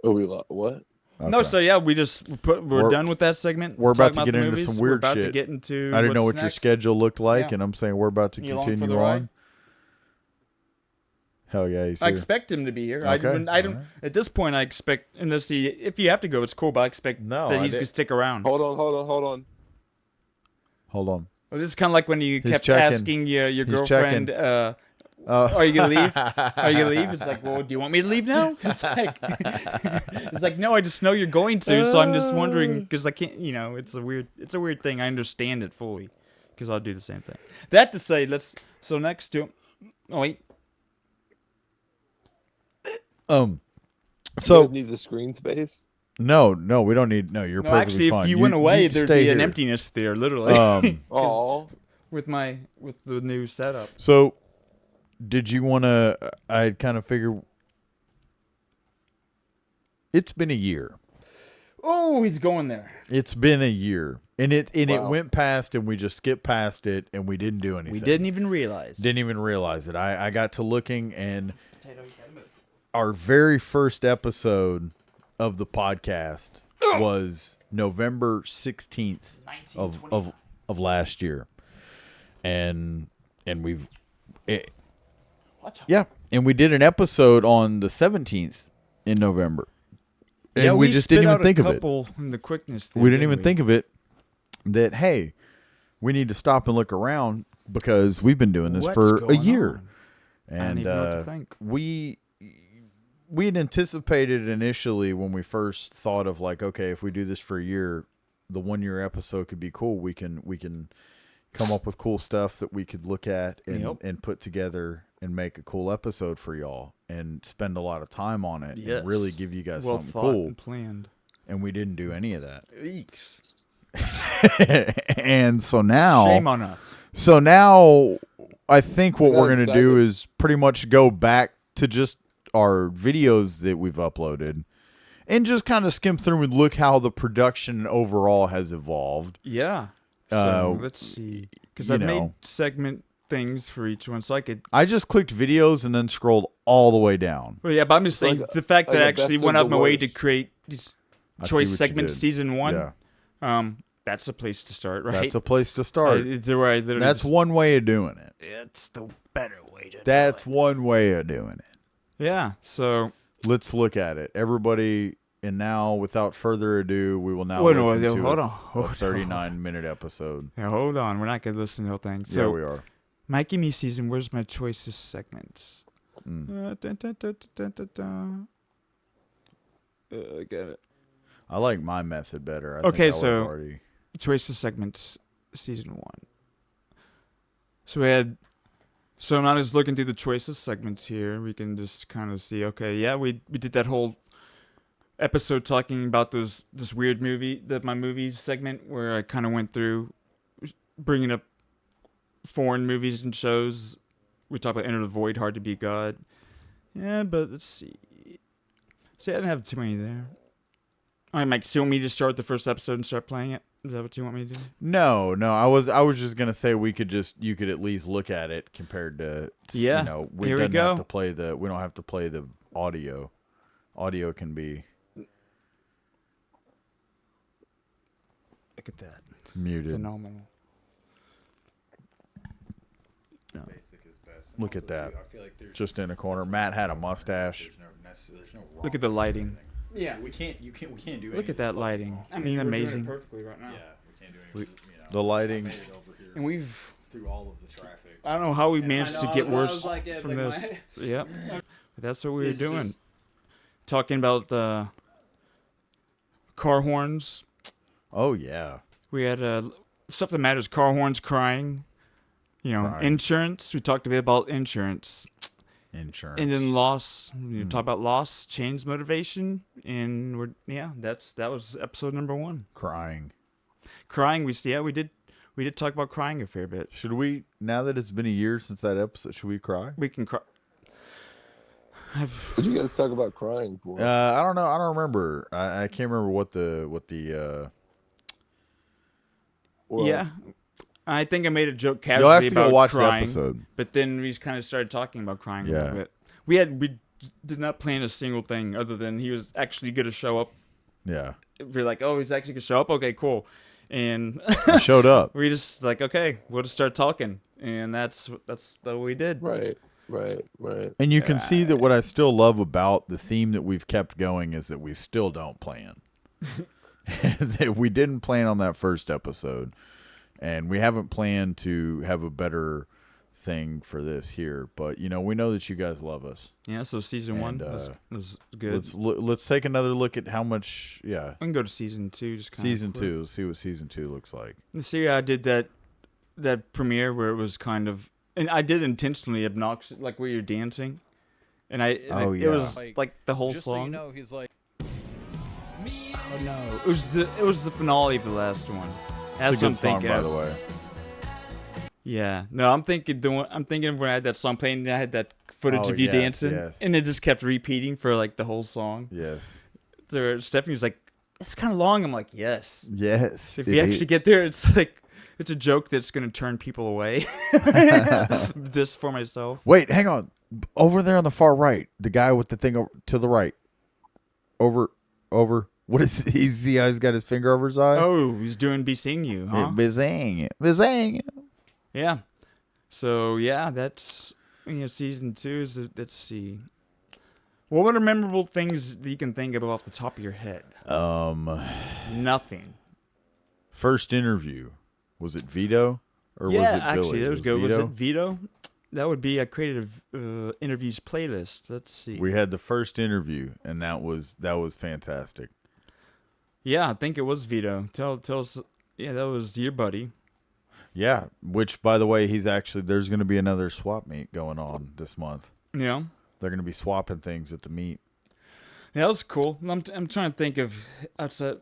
Oh, what? No, Okay. so yeah, we're done with that segment. We're about to Talking get the into movies. some We're weird about shit. to get into. I didn't know what's what your next. schedule looked like, Yeah. and I'm saying we're about to You along for continue the ride? on. Hell yeah, he's I here. expect him to be here. Okay, I don't. alright. At this point, I expect unless if you have to go, it's cool. But I expect that I he's did- gonna stick around. Hold on. Hold on. Well, this is kind of like when you He's kept checking. asking your He's girlfriend, checking. "Are you gonna leave? Are you gonna leave?" It's like, "Well, do you want me to leave now?" It's like, "No, I just know you're going to, so I'm just wondering because I can't. It's a weird thing. I understand it fully because I'll do the same thing." That to say, so next to. Oh wait. You So guys need the screen space. no, we don't need. No, you're No, perfectly actually, fine. if you went away, can there'd stay be an here. emptiness there, literally. Oh, with the new setup. So, did you want to? I kind of figure. It's been a year. Oh, he's going there. It's been a year, and it Wow. went past, and we just skipped past it, and we didn't do anything. We didn't even realize. Didn't even realize it. I got to looking, and our very first episode of the podcast was November 16th of last year, and we've yeah, and we did an episode on the 17th in November, and Yeah, we just didn't even think of it. In the quickness, there, We didn't even we? think of it that hey, we need to stop and look around because we've been doing this What's for a going year. on? And I don't even know what to think. we had anticipated initially when we first thought of like, okay, if we do this for a year, the 1 year episode could be cool. We can come up with cool stuff that we could look at and put together and make a cool episode for y'all and spend a lot of time on it Yes. and really give you guys Well something thought cool. and planned. And we didn't do any of that. Eeks. And so now, Shame on us. So now I think what I got we're going to do excited. is pretty much go back to just our videos that we've uploaded and just kind of skim through and look how the production overall has evolved. Yeah. So let's see. Because I've made segment things for each one, so I could. I just clicked videos and then scrolled all the way down. Well, yeah, but I'm just saying like the fact like that I a actually best went of out of the my way to worst. create these I see choice what you segments did. season 1. Yeah. That's a place to start, right? That's a place to start. It's where I literally That's just- one way of doing it. It's the better way to That's do it. one way of doing it. Yeah, so Let's look at it. Everybody, and now, without further ado, we will now Wait, listen no, to hold a, on, hold a on. 39-minute episode. yeah, hold on. We're not going to listen to the whole thing. Yeah, So, we are. Mikey Me season, where's my choices segments? Mm. I get it. I like my method better. I Okay, think I so- would've already... Choices segments season 1. So we had. So I'm not just looking through the choices segments here. We can just kind of see. Okay, yeah, we did that whole episode talking about this weird movie, my movies segment, where I kind of went through bringing up foreign movies and shows. We talked about Enter the Void, Hard to Be God. Yeah, but let's see. See, I didn't have too many there. All right, Mike. So you want me to start the first episode and start playing it? Is that what you want me to do? No. I was just gonna say you could at least look at it compared to Yeah, we here we don't go. have to play we don't have to play the audio. Audio can be Look at that. muted. Phenomenal. No. Look at that. Just in a corner. Matt had a mustache. Look at the lighting. Yeah, we can't do Look at that lighting. I mean, amazing. perfectly right now. Yeah, we can't do anything. The lighting. And we've. Through all of the traffic. I don't know how we managed to get worse like that, from like this. my- Yep. But that's what we were It's doing. just- Talking about the car horns. Oh yeah. We had stuff that matters. Car horns, crying. Crying. Insurance. We talked a bit about insurance. Insurance. And then loss. Talk about loss, change motivation, and that was episode number 1. Crying. Crying. We did talk about crying a fair bit. Should we, now that it's been a year since that episode, should we cry? We can cry. What you guys talk about crying for? I don't know. I don't remember. I can't remember what the. Well, Yeah, I think I made a joke You'll have casually to go about watch crying, the episode. but then we just kind of started talking about crying a Yeah. little bit. We did not plan a single thing other than he was actually going to show up. Yeah. We're like, oh, he's actually going to show up. Okay, cool. And He showed up. we just like, okay, we'll just start talking, and that's what we did. Right. And you can see that what I still love about the theme that we've kept going is that we still don't plan. That we didn't plan on that first episode, and we haven't planned to have a better thing for this here. But we know that you guys love us. Yeah. So season And, 1 was good. Let's take another look at how much. Yeah. We can go to season 2. Just kind Season 2. Let's see what season 2 looks like. See, I did that premiere where it was kind of, and I did intentionally obnoxious, like where you're dancing, and it was like the whole Just song. so you know, he's like. Oh no, it was the finale of the last one. That's It's a what good I'm song, thinking. by the way. Yeah, no, I'm thinking of when I had that song playing, and I had that footage Oh, of you yes, dancing, yes. and it just kept repeating for like the whole song. Yes. Stephanie's like, it's kind of long. I'm like, yes. Yes. If you actually get there, it's like it's a joke that's gonna turn people away. This for myself. Wait, hang on. Over there on the far right, the guy with the thing to the right. Over. What is it? He's got his finger over his eye. Oh, he's doing "Be Seeing You," huh? Bizang. Yeah. So yeah, that's season 2 is. Let's see. What are memorable things that you can think of off the top of your head? Nothing. First interview, was it Vito or was Yeah, it Billy? actually, that was good. Was Vito? it Vito? That would be a creative interviews playlist. Let's see. We had the first interview, and that was fantastic. Yeah, I think it was Vito. Tell us. Yeah, that was your buddy. Yeah, which by the way, there's going to be another swap meet going on this month. Yeah. They're going to be swapping things at the meet. Yeah, that was cool. I'm trying to think of outside.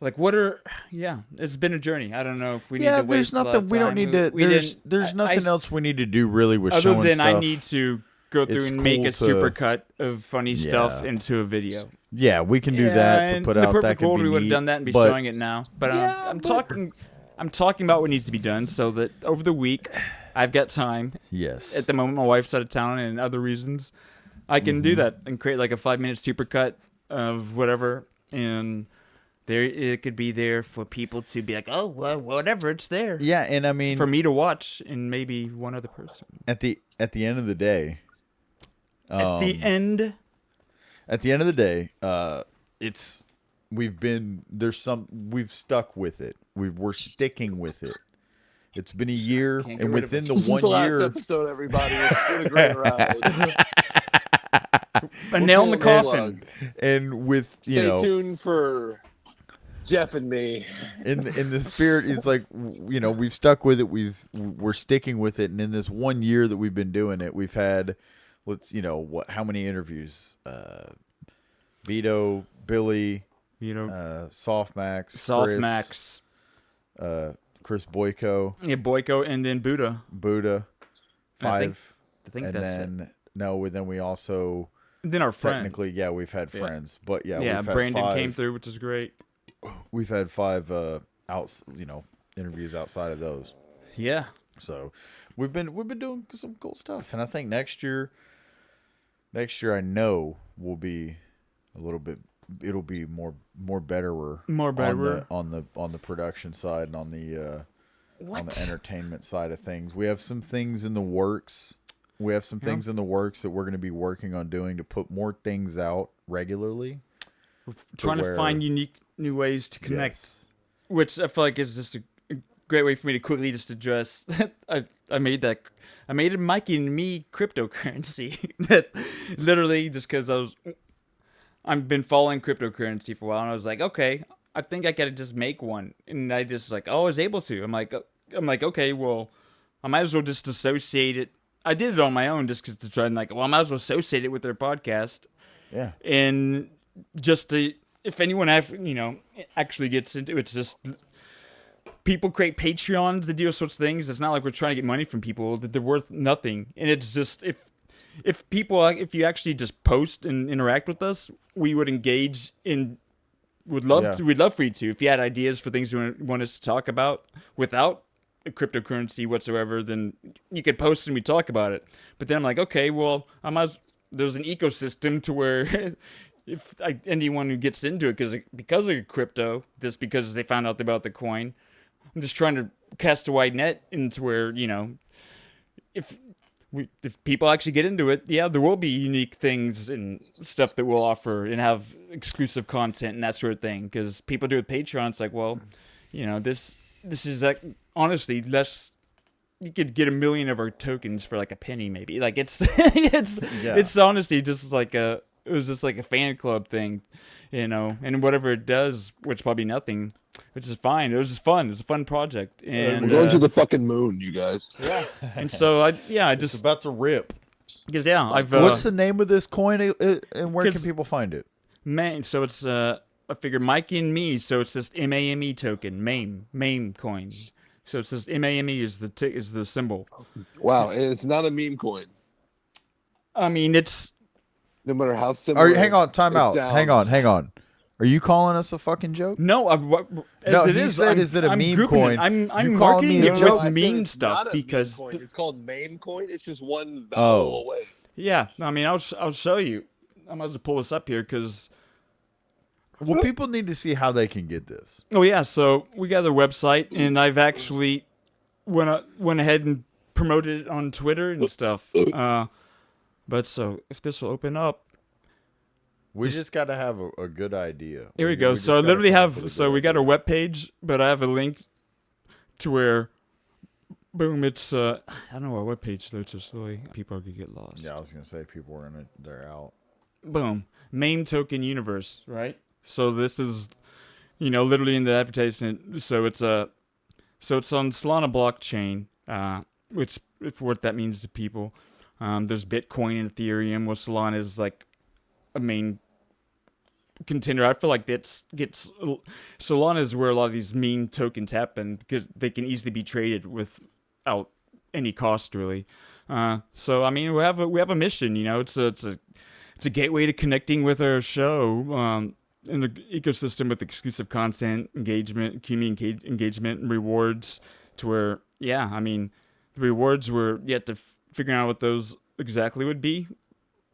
Like, what are? Yeah, it's been a journey. I don't know if we need Yeah, to waste there's a lot nothing of we don't time. need to. We There's didn't- there's nothing I- else we need to do really with other showing than stuff. I need to go through It's and make cool a to- supercut of funny stuff Yeah. into a video. Yeah, we can do that to and put in the out. That perfect can world, be we would have neat, done that and be but- showing it now. But Yeah, I'm but- talking. I'm talking about what needs to be done so that over the week, I've got time. Yes. At the moment, my wife's out of town and other reasons, I can do that and create like a 5-minute supercut of whatever, and there it could be there for people to be like, oh, well, whatever, it's there. Yeah, and I mean, For me to watch and maybe one other person. at the end of the day, At the end, it's we've stuck with it. We're sticking with it. It's been a year, Can't get and rid of within it. the This is 1 the last year, episode, everybody. It's been a great ride. a nail in the pull coffin. and with Stay tuned for Jeff and me. in the spirit, it's like we've stuck with it. We're sticking with it, and in this 1 year that we've been doing it, we've had how many interviews? Vito, Billy, Softmax, Chris Boyko, yeah, Boyko, and then Buddha. Buddha, And I 5, think and that's then then we also Then our friend. technically we've had Yeah. friends, but Yeah, we've had Brandon 5, came through, which is great. We've had 5 interviews outside of those. Yeah. So we've been doing some cool stuff, and I think next year I know will be a little bit. It'll be more better. More better. on the production side and on the entertainment side of things. We have some things in the works. Things in the works that we're going to be working on doing to put more things out regularly. Trying to find unique new ways to connect, Yes. which I feel like is just a great way for me to quickly just address. I made a Mikey and me cryptocurrency that literally just because I've been following cryptocurrency for a while, and I was like, okay, I think I gotta just make one, and I just I was able to. I'm like, okay, well, I might as well just associate it. I did it on my own just to try and I might as well associate it with their podcast. Yeah. And just to, if anyone actually gets into it, it's just people create Patreons to do all sorts of things. It's not like we're trying to get money from people that they're worth nothing. And it's just if you actually just post and interact with us, we would engage in. We'd love for you to. If you had ideas for things you want us to talk about without a cryptocurrency whatsoever, then you could post and we talk about it. But then I'm like, okay, well, there's an ecosystem to where if anyone who gets into it because of crypto, just because they found out about the coin, I'm just trying to cast a wide net into where if people actually get into it, yeah, there will be unique things and stuff that we'll offer and have exclusive content and that sort of thing. Because people do it with Patreon, it's like, well, this is honestly less. You could get 1 million of our tokens for like a penny, maybe. Like it's honestly just it was just like a fan club thing, and whatever it does, which probably nothing, which is fine. It was just fun. It was a fun project, and we're going to the fucking moon, you guys. Yeah. And so I just it's about to rip. Because I've what's the name of this coin, and where can people find it? MAME. So it's I figured Mikey and me. So it's this MAME token, MAME coin. So it's this MAME is the symbol. Wow, and it's not a meme coin. I mean, it's no matter how similar. Hang on, time out. Sounds. Hang on. Are you calling us a fucking joke? No, said, is it a meme coin? I'm You calling marketing me it a joke? with meme stuff because meme coin. It's called MAME coin. It's just one vowel away. Yeah, I mean, I'll show you. I might as well pull this up here because. Well, people need to see how they can get this. Oh yeah, so we got their website, and I've actually went ahead and promoted it on Twitter and stuff. But so if this will open up, we just got to have a good idea. Here we go. So I literally have. So we got our webpage, but I have a link to where. Boom! It's I don't know our webpage loads so slowly. People are gonna get lost. Yeah, I was gonna say people are in it. They're out. Boom! MAME token universe, right? So this is, literally in the advertisement. So it's on Solana blockchain, which for what that means to people. There's Bitcoin and Ethereum. Well, Solana is like a main contender. I feel like that's gets Solana is where a lot of these meme tokens happen because they can easily be traded without any cost really. So I mean, we have a mission. You know, it's a gateway to connecting with our show in the ecosystem with exclusive content, community engagement, and rewards. To where, yeah, I mean, the rewards were yet to figuring out what those exactly would be.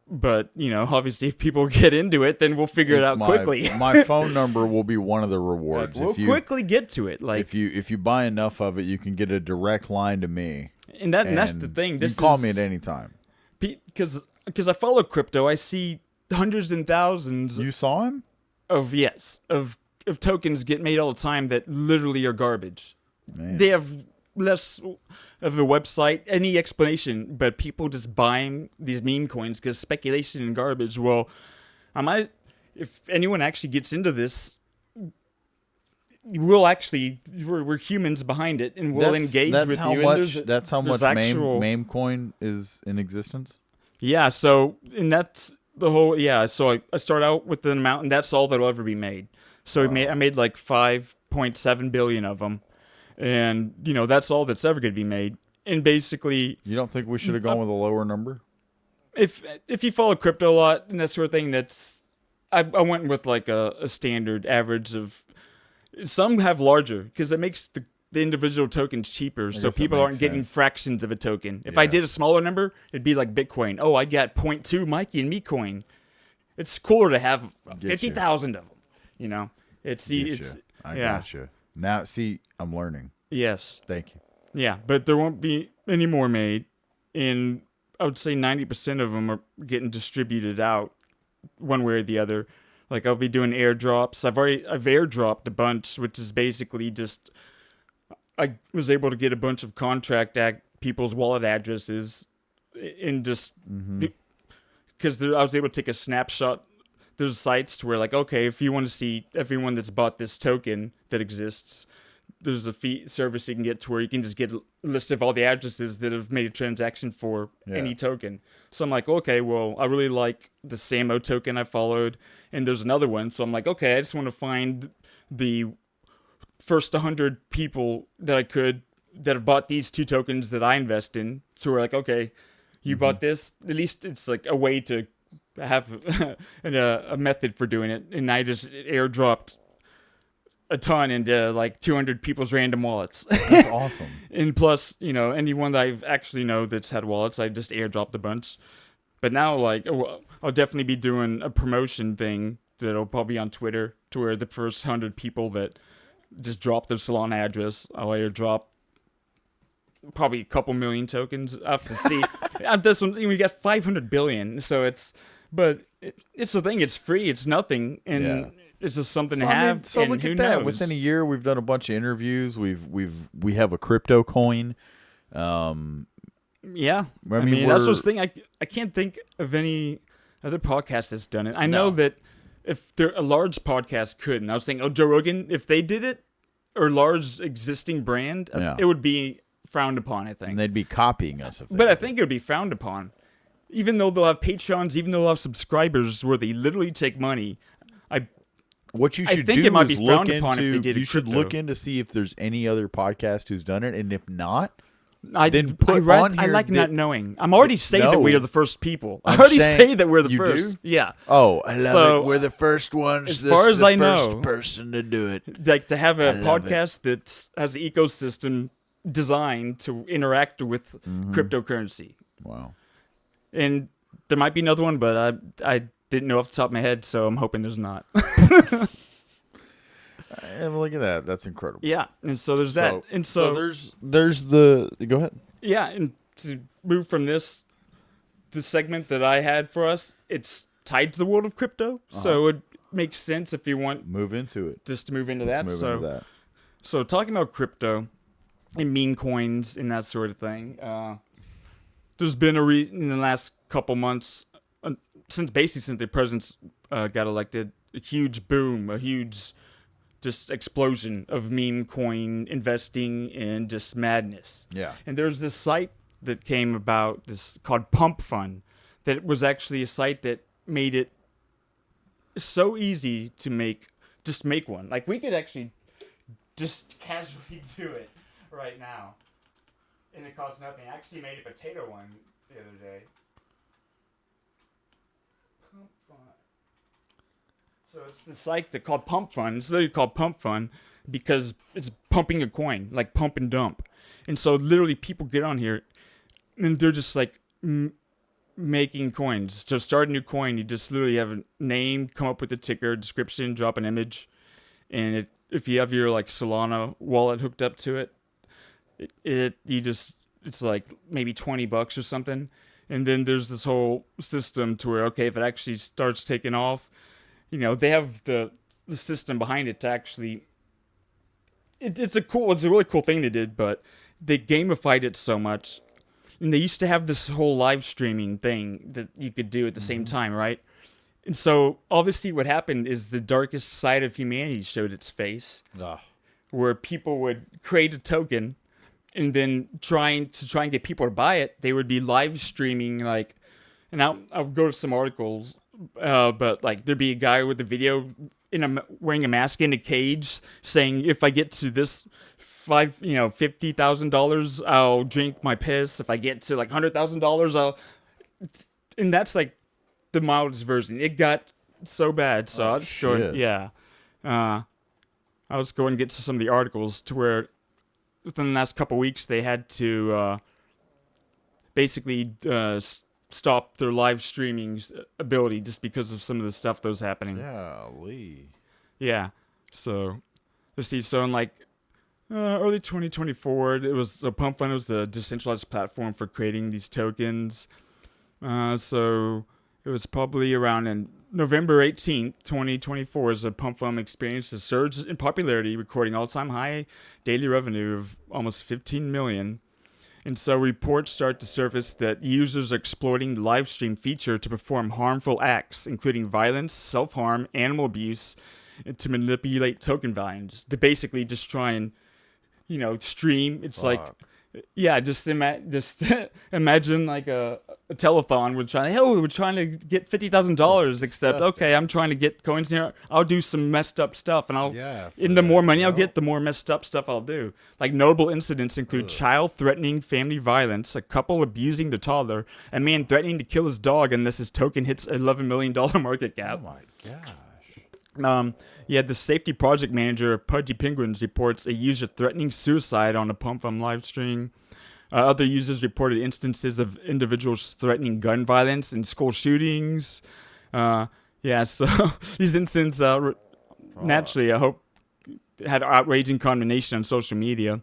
But, you know, obviously if people get into it, then we'll figure it out quickly. My phone number will be one of the rewards. We'll quickly get to it. Like if you buy enough of it, you can get a direct line to me. And that's the thing. You can call me at any time. Because I follow crypto, I see hundreds and thousands. You saw him? Of tokens get made all the time that literally are garbage. Man. They have less of a website, any explanation, but people just buying these meme coins because speculation and garbage. Well, if anyone actually gets into this, we're humans behind it, and we'll engage with you. That's how much MAME coin is in existence? Yeah, so, and that's the whole, so I start out with an amount, and that's all that'll ever be made. So I made like 5.7 billion of them. And, you know, that's all that's ever going to be made. And basically... You don't think we should have gone with a lower number? If you follow crypto a lot and that sort of thing, I went with like a standard average of... Some have larger, because it makes the individual tokens cheaper, so people aren't getting fractions of a token. If I did a smaller number, it'd be like Bitcoin. Oh, I got 0.2 Mikey and Me coin. It's cooler to have 50,000 of them, you know? I gotcha. Now, see, I'm learning. Yes. Thank you. Yeah, but there won't be any more made, and I would say 90% of them are getting distributed out one way or the other. Like, I'll be doing airdrops. I've airdropped a bunch, which is basically just... I was able to get a bunch of contract people's wallet addresses and just... Because I was able to take a snapshot. There's sites to where, like, okay, if you want to see everyone that's bought this token that exists, there's a fee service you can get to where you can just get a list of all the addresses that have made a transaction for any token. So I'm like, okay, well, I really like the Samo token I followed, and there's another one. So I'm like, okay, I just want to find the first 100 people that have bought these two tokens that I invest in. So we're like, okay, you bought this. At least it's like a way to have a method for doing it, and I just airdropped a ton into like 200 people's random wallets. That's awesome. And plus, you know, anyone that I've actually know that's had wallets, I just airdropped a bunch. But now, like, I'll definitely be doing a promotion thing that'll probably be on Twitter, to where the first 100 people that just drop their Solana address, I'll airdrop probably a couple million tokens. I have to see. We got 500 billion, so it's the thing. It's free. It's nothing, and it's just something to have. I mean, so look at that. Knows? Within a year, we've done a bunch of interviews. We have a crypto coin. Yeah, I mean that's the thing. I can't think of any other podcast that's done it. I know that if a large podcast could, and I was thinking, Joe Rogan, if they did it, or large existing brand, it would be frowned upon, I think. And they'd be copying us. But I think it would be frowned upon. Even though they'll have Patreons, even though they'll have subscribers where they literally take money. What you should think do it might is be frowned look upon into, if they did you it should crypto. look into see if there's any other podcast who's done it, and if not, I like not knowing. I'm already saying that we are the first people. I already say that we're the first. Do? Yeah. Oh, I love it. We're the first ones. As far as I know, first person to do it. Like to have a podcast that has an ecosystem designed to interact with cryptocurrency. Wow. And there might be another one, but I didn't know off the top of my head, so I'm hoping there's not. Look at that. That's incredible. Yeah, and so there's that. And so there's the... Go ahead. Yeah, and to move from the segment that I had for us, it's tied to the world of crypto, so it makes sense if you want... Move into it. Just to move into that. So talking about crypto and meme coins and that sort of thing, there's been in the last couple months, since the president got elected, a huge boom, a huge just explosion of meme coin investing and just madness. Yeah. And there's this site that came about, called Pump.Fun, that was actually a site that made it so easy to make. Just make one. Like we could actually just casually do it right now, and it costs nothing. I actually made a potato one the other day. PumpFun. So it's the site that called PumpFun. It's literally called PumpFun because it's pumping a coin, like pump and dump. And so literally people get on here and they're just like making coins. To start a new coin, you just literally have a name, come up with a ticker, description, drop an image, and if you have your like Solana wallet hooked up to it, it's like maybe $20 or something. And then there's this whole system to where, okay, if it actually starts taking off, they have the system behind it to actually. It's a really cool thing they did, but they gamified it so much. And they used to have this whole live streaming thing that you could do at the same time, right? And so obviously what happened is the darkest side of humanity showed its face, where people would create a token, and then try and get people to buy it, they would be live streaming like, and I'll go to some articles, but like there'd be a guy with a video wearing a mask in a cage saying, if I get to this $50,000, I'll drink my piss. If I get to like $100,000, I'll, and that's like the mildest version. It got so bad, so I'll just go and, I'll just go and get to some of the articles to where within the last couple weeks they had to basically stop their live streaming ability just because of some of the stuff that was happening. Yeah. So let's see. So in like early 2024, it was PumpFun was the decentralized platform for creating these tokens. So it was probably around in November 18th, 2024, as PumpFun experienced a surge in popularity, recording all-time high daily revenue of almost 15 million. And so reports start to surface that users are exploiting the live stream feature to perform harmful acts, including violence, self-harm, animal abuse, and to manipulate token values. To basically just try and, stream. It's like, just imagine like a telethon. We're trying to get $50,000. Except, okay, I'm trying to get coins here. I'll do some messed up stuff, and the more money I'll get, the more messed up stuff I'll do. Like notable incidents include child threatening family violence, a couple abusing their toddler, a man threatening to kill his dog unless his token hits $11 million market cap. Oh my gosh. The safety project manager of Pudgy Penguins reports a user threatening suicide on a PumpFun live stream. Other users reported instances of individuals threatening gun violence and school shootings. So these incidents, naturally, I hope, had outraging condemnation on social media.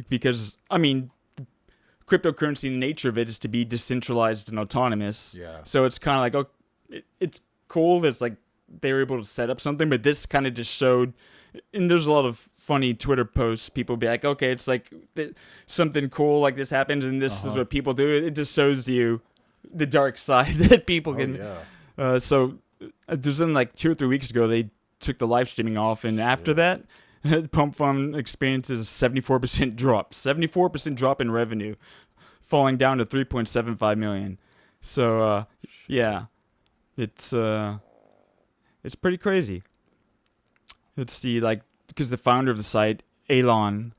Because, cryptocurrency, the nature of it is to be decentralized and autonomous. Yeah. So it's kind of like, it's cool. It's like, they were able to set up something, but this kind of just showed, and there's a lot of funny Twitter posts, people be like, okay, it's like something cool like this happens, and this is what people do. It just shows you the dark side that people can. So there's in like 2 or 3 weeks ago, they took the live streaming off, and after that, PumpFun experiences 74% drop in revenue, falling down to 3.75 million. So it's pretty crazy. Let's see, because the founder of the site, Elon,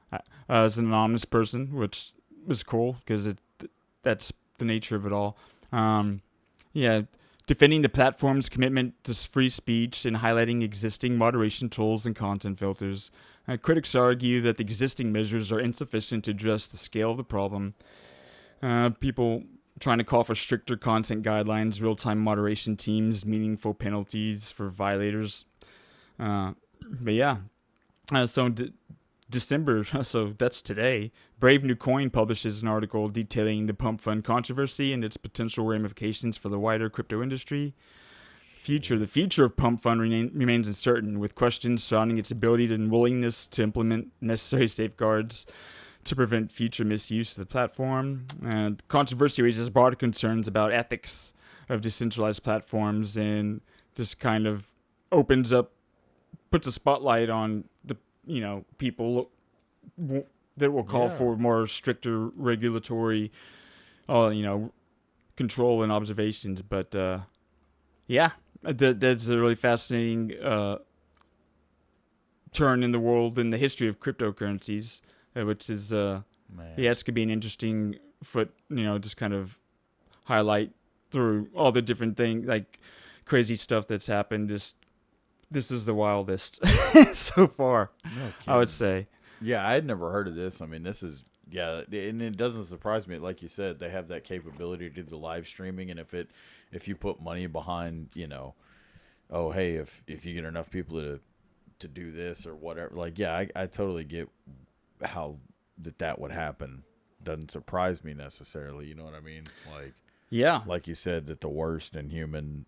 is an anonymous person, which is cool because that's the nature of it all. Defending the platform's commitment to free speech and highlighting existing moderation tools and content filters. Critics argue that the existing measures are insufficient to address the scale of the problem. People trying to call for stricter content guidelines, real-time moderation teams, meaningful penalties for violators. So December, so that's today, Brave New Coin publishes an article detailing the PumpFun controversy and its potential ramifications for the wider crypto industry. The future of PumpFun remains uncertain, with questions surrounding its ability and willingness to implement necessary safeguards to prevent future misuse of the platform. And controversy raises broader concerns about ethics of decentralized platforms, and just kind of puts a spotlight on the people that will call for more stricter regulatory control and observations. But That's a really fascinating turn in the world in the history of cryptocurrencies, which is yes, could be an interesting just kind of highlight through all the different things, like crazy stuff that's happened. This is the wildest so far, I would say. Yeah, I had never heard of this. I mean, this is, and it doesn't surprise me. Like you said, they have that capability to do the live streaming, and if you put money behind, oh, hey, if you get enough people to do this or whatever, like, yeah, I totally get how that would happen. Doesn't surprise me necessarily, you know what I mean? Like, yeah, like you said, that the worst in human,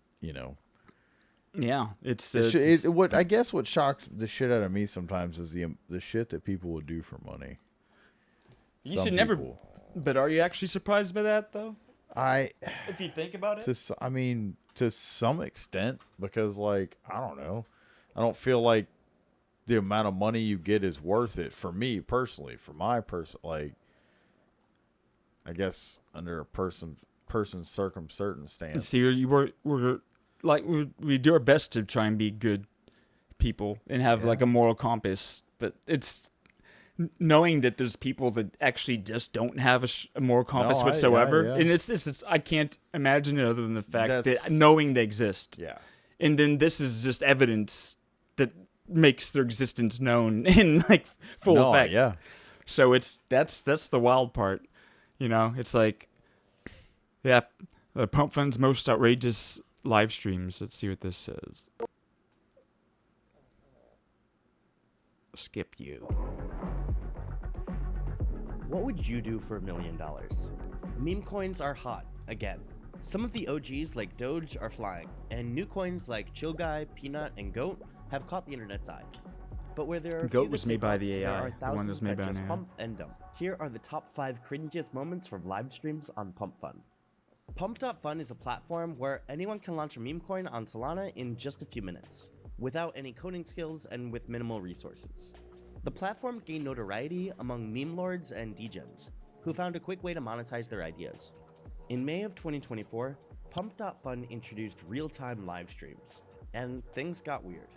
Yeah, it's what I guess what shocks the shit out of me sometimes is the shit that people will do for money. You should never. But are you actually surprised by that though? If you think about it, I mean, to some extent, because like I don't know, I don't feel like the amount of money you get is worth it for me personally. For my like, I guess under a person's circumstance. See, we're like we do our best to try and be good people and have like a moral compass, but it's knowing that there's people that actually just don't have a moral compass whatsoever, and it's I can't imagine it other than the fact that knowing they exist. Yeah, and then this is just evidence that makes their existence known in like full effect. Yeah, so that's the wild part, It's like, Pump.Fun's most outrageous live streams. Let's see what this says. Skip you. What would you do for $1 million? Meme coins are hot again. Some of the OGs like Doge are flying, and new coins like Chill Guy, Peanut, and Goat have caught the internet's eye. But where there are Goat was made by the AI. The one that's made by an AI. Pump and dump. Here are the top 5 cringiest moments from live streams on PumpFun. Pump.Fun is a platform where anyone can launch a meme coin on Solana in just a few minutes, without any coding skills and with minimal resources. The platform gained notoriety among meme lords and degens, who found a quick way to monetize their ideas. In May of 2024, Pump.Fun introduced real-time live streams, and things got weird.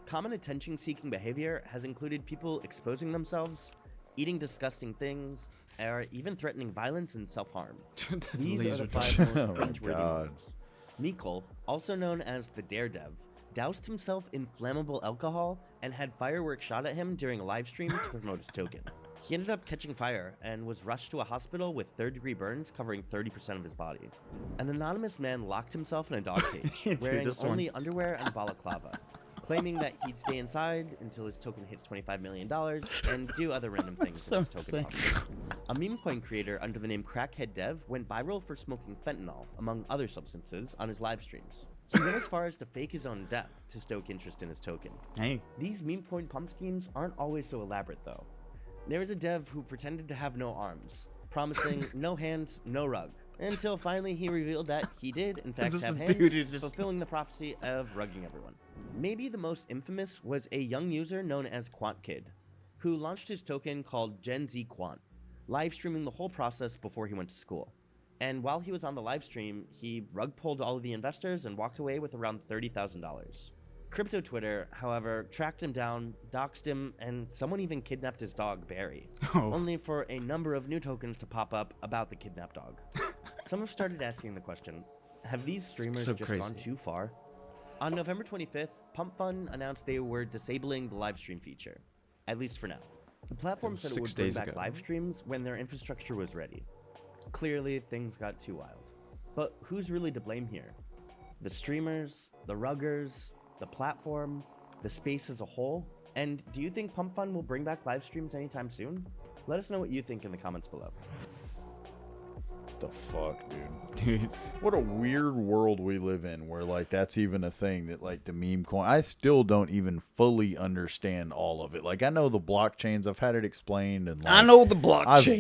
Common attention-seeking behavior has included people exposing themselves, eating disgusting things, or even threatening violence and self-harm. These are the 5 most cringe-worthy ones. Mikkel, also known as the Daredev, doused himself in flammable alcohol and had fireworks shot at him during a live stream to promote his token. He ended up catching fire and was rushed to a hospital with 3rd-degree burns covering 30% of his body. An anonymous man locked himself in a dog cage, wearing only underwear and balaclava, claiming that he'd stay inside until his token hits $25 million and do other random things with his token. A meme coin creator under the name Crackhead Dev went viral for smoking fentanyl, among other substances, on his live streams. He went as far as to fake his own death to stoke interest in his token. Hey. These meme coin pump schemes aren't always so elaborate, though. There was a dev who pretended to have no arms, promising no hands, no rug, until finally he revealed that he did, in fact, have hands, fulfilling the prophecy of rugging everyone. Maybe the most infamous was a young user known as QuantKid, who launched his token called Gen Z Quant, live streaming the whole process before he went to school. And while he was on the live stream, he rug pulled all of the investors and walked away with around $30,000. Crypto Twitter, however, tracked him down, doxed him, and someone even kidnapped his dog, Barry, only for a number of new tokens to pop up about the kidnapped dog. Some have started asking the question, have these streamers just gone too far? On November 25th, PumpFun announced they were disabling the live stream feature, at least for now. The platform said it would bring back live streams when their infrastructure was ready. Clearly, things got too wild. But who's really to blame here? The streamers, the ruggers, the platform, the space as a whole? And do you think PumpFun will bring back live streams anytime soon? Let us know what you think in the comments below. The fuck, dude. What a weird world we live in where like that's even a thing, that like the meme coin, I still don't even fully understand all of it. Like I know the blockchains, I've had it explained, and like, I know the blockchains.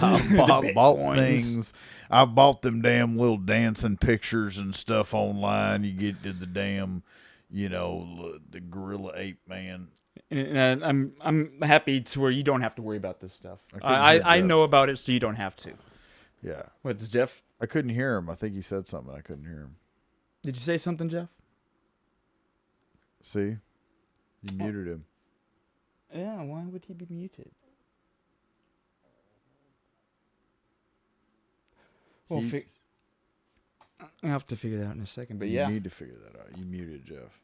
I've bought things. I've bought them damn little dancing pictures and stuff online. You get to the damn, the gorilla ape man. And I'm happy to where you don't have to worry about this stuff. I know about it, so you don't have to. Yeah. What's Jeff? I couldn't hear him. I think he said something. I couldn't hear him. Did you say something, Jeff? See? You muted him. Yeah, why would he be muted? Well, I'll have to figure that out in a second, but you yeah. need to figure that out. You muted Jeff.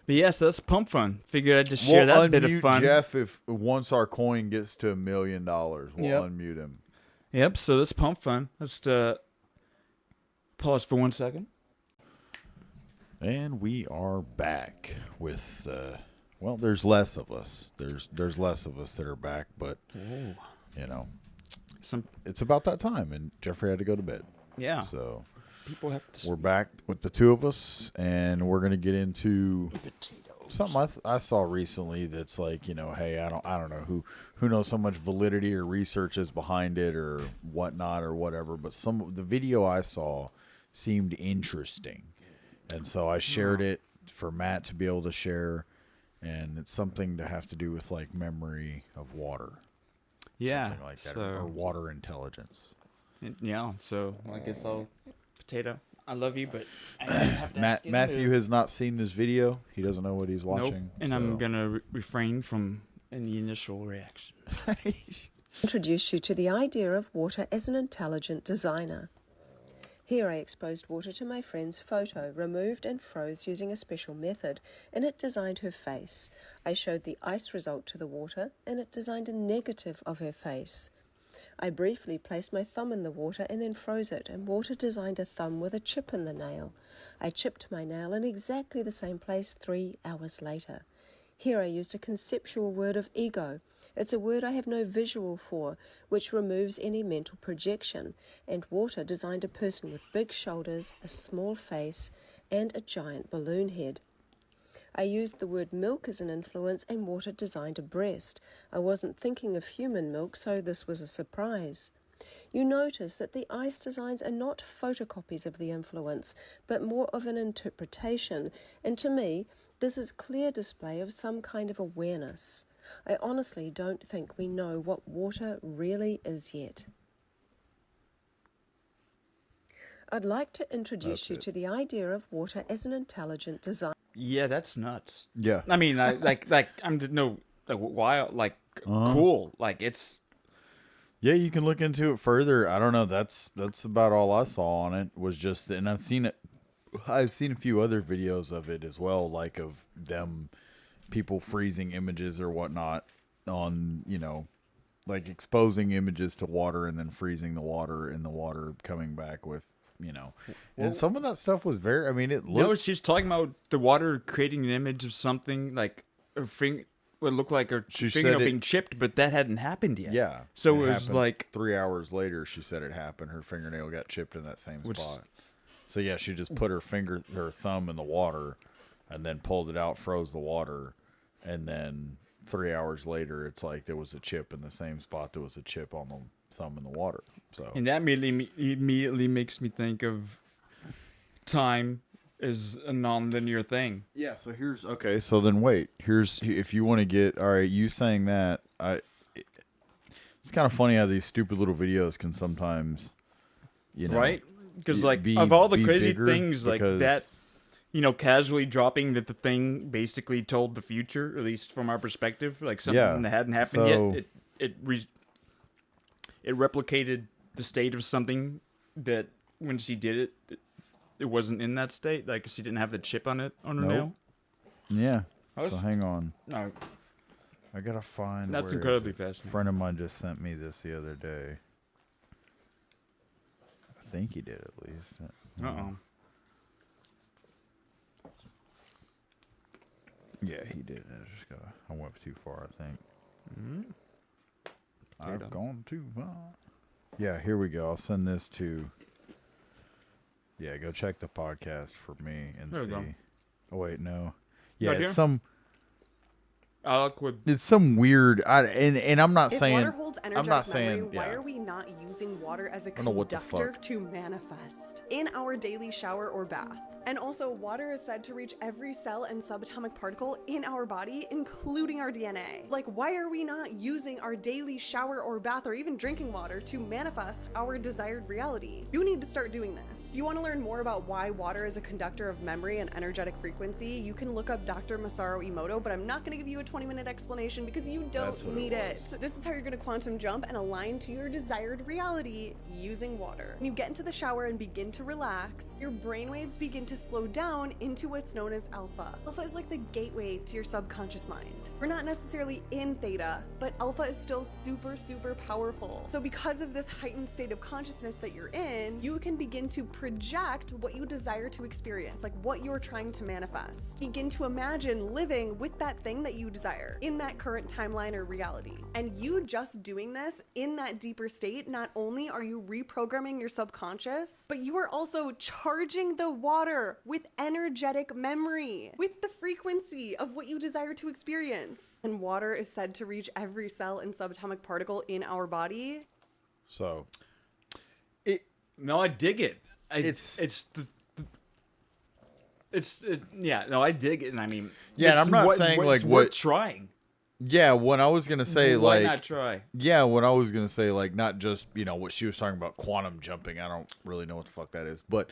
But yeah, so that's Pump.Fun. Figured I'd just share that bit of unmute fun. Jeff if once our coin gets to $1 million. We'll unmute him. Yep, so that's Pump.Fun. Let's pause for 1 second. And we are back with, well, there's less of us. There's less of us that are back, but, you know, it's about that time, and Jeffrey had to go to bed. Yeah. So people have to. We're back with the two of us, and we're going to get into something I saw recently that's like, you know, hey, I don't know who knows how much validity or research is behind it or whatnot or whatever, but the video I saw seemed interesting. And so I shared it for Matt to be able to share, and it's something to have to do with like memory of water. Yeah. Something like that, So, or water intelligence. Yeah, so I guess I'll potato. I love you, but I have to ask you to Matthew move. has not seen this video. He doesn't know what he's watching. Nope. And I'm gonna refrain from any initial reaction. Introduce you to the idea of water as an intelligent designer. Here I exposed water to my friend's photo, removed and froze using a special method, and it designed her face. I showed the ice result to the water, and it designed a negative of her face. I briefly placed my thumb in the water and then froze it, and water designed a thumb with a chip in the nail. I chipped my nail in exactly the same place 3 hours later. Here I used a conceptual word of ego. It's a word I have no visual for, which removes any mental projection, and water designed a person with big shoulders, a small face, and a giant balloon head. I used the word milk as an influence, and water designed a breast. I wasn't thinking of human milk, so this was a surprise. You notice that the ice designs are not photocopies of the influence, but more of an interpretation, and to me, this is clear display of some kind of awareness. I honestly don't think we know what water really is yet. I'd like to introduce you to the idea of water as an intelligent design. Yeah, that's nuts. Yeah. I mean, cool. Like it's. Yeah, you can look into it further. I don't know. That's about all I saw on it. Was just, and I've seen a few other videos of it as well, like of them, people freezing images or whatnot on, you know, like exposing images to water and then freezing the water and the water coming back with, you know, and some of that stuff was very, I mean, it looked. No, she's talking about the water creating an image of something like a finger, what looked like her fingernail being chipped, but that hadn't happened yet. Yeah. So it was like 3 hours later, she said it happened. Her fingernail got chipped in that same spot. So yeah, she just put her thumb in the water and then pulled it out, froze the water. And then 3 hours later, it's like there was a chip in the same spot. There was a chip on the thumb in the water. So, and that immediately makes me think of time is a non-linear thing. Yeah, so here's okay. So then wait. If you want to get all right. You saying that it's kind of funny how these stupid little videos can sometimes, you know, right? Because like of all the crazy things like that, you know, casually dropping that the thing basically told the future, at least from our perspective, like something that hadn't happened yet. It replicated the state of something that when she did it wasn't in that state. Like she didn't have the chip on her nail. Yeah. So hang on. No. I gotta find. That's incredibly fascinating. A friend of mine just sent me this the other day. I think he did at least. Yeah, he did. I went too far, I think. I've gone too far. Yeah, here we go. I'll send this to. Yeah, go check the podcast for me and see. Oh wait, no. Yeah, it's some. It's some weird. And I'm not If saying. water holds I'm energetic not memory, saying. why Yeah. are we not using water as a don't know what the conductor fuck. to manifest in our daily shower or bath? And also, water is said to reach every cell and subatomic particle in our body, including our DNA. Like, why are we not using our daily shower or bath or even drinking water to manifest our desired reality? You need to start doing this. You want to learn more about why water is a conductor of memory and energetic frequency? You can look up Dr. Masaru Emoto, but I'm not going to give you a 20-minute explanation because you don't need it. This is how you're going to quantum jump and align to your desired reality using water. When you get into the shower and begin to relax, your brainwaves begin to slow down into what's known as alpha. Alpha is like the gateway to your subconscious mind. We're not necessarily in theta, but alpha is still super, super powerful. So because of this heightened state of consciousness that you're in, you can begin to project what you desire to experience, like what you're trying to manifest. Begin to imagine living with that thing that you desire in that current timeline or reality. And you just doing this in that deeper state, not only are you reprogramming your subconscious, but you are also charging the water with energetic memory, with the frequency of what you desire to experience. And water is said to reach every cell and subatomic particle in our body. So, No, I dig it. I dig it, and I mean, yeah, and I'm not saying like what trying. Yeah, what I was gonna say, Why like, not try? Yeah, what I was gonna say, like, not just what she was talking about, quantum jumping. I don't really know what the fuck that is, but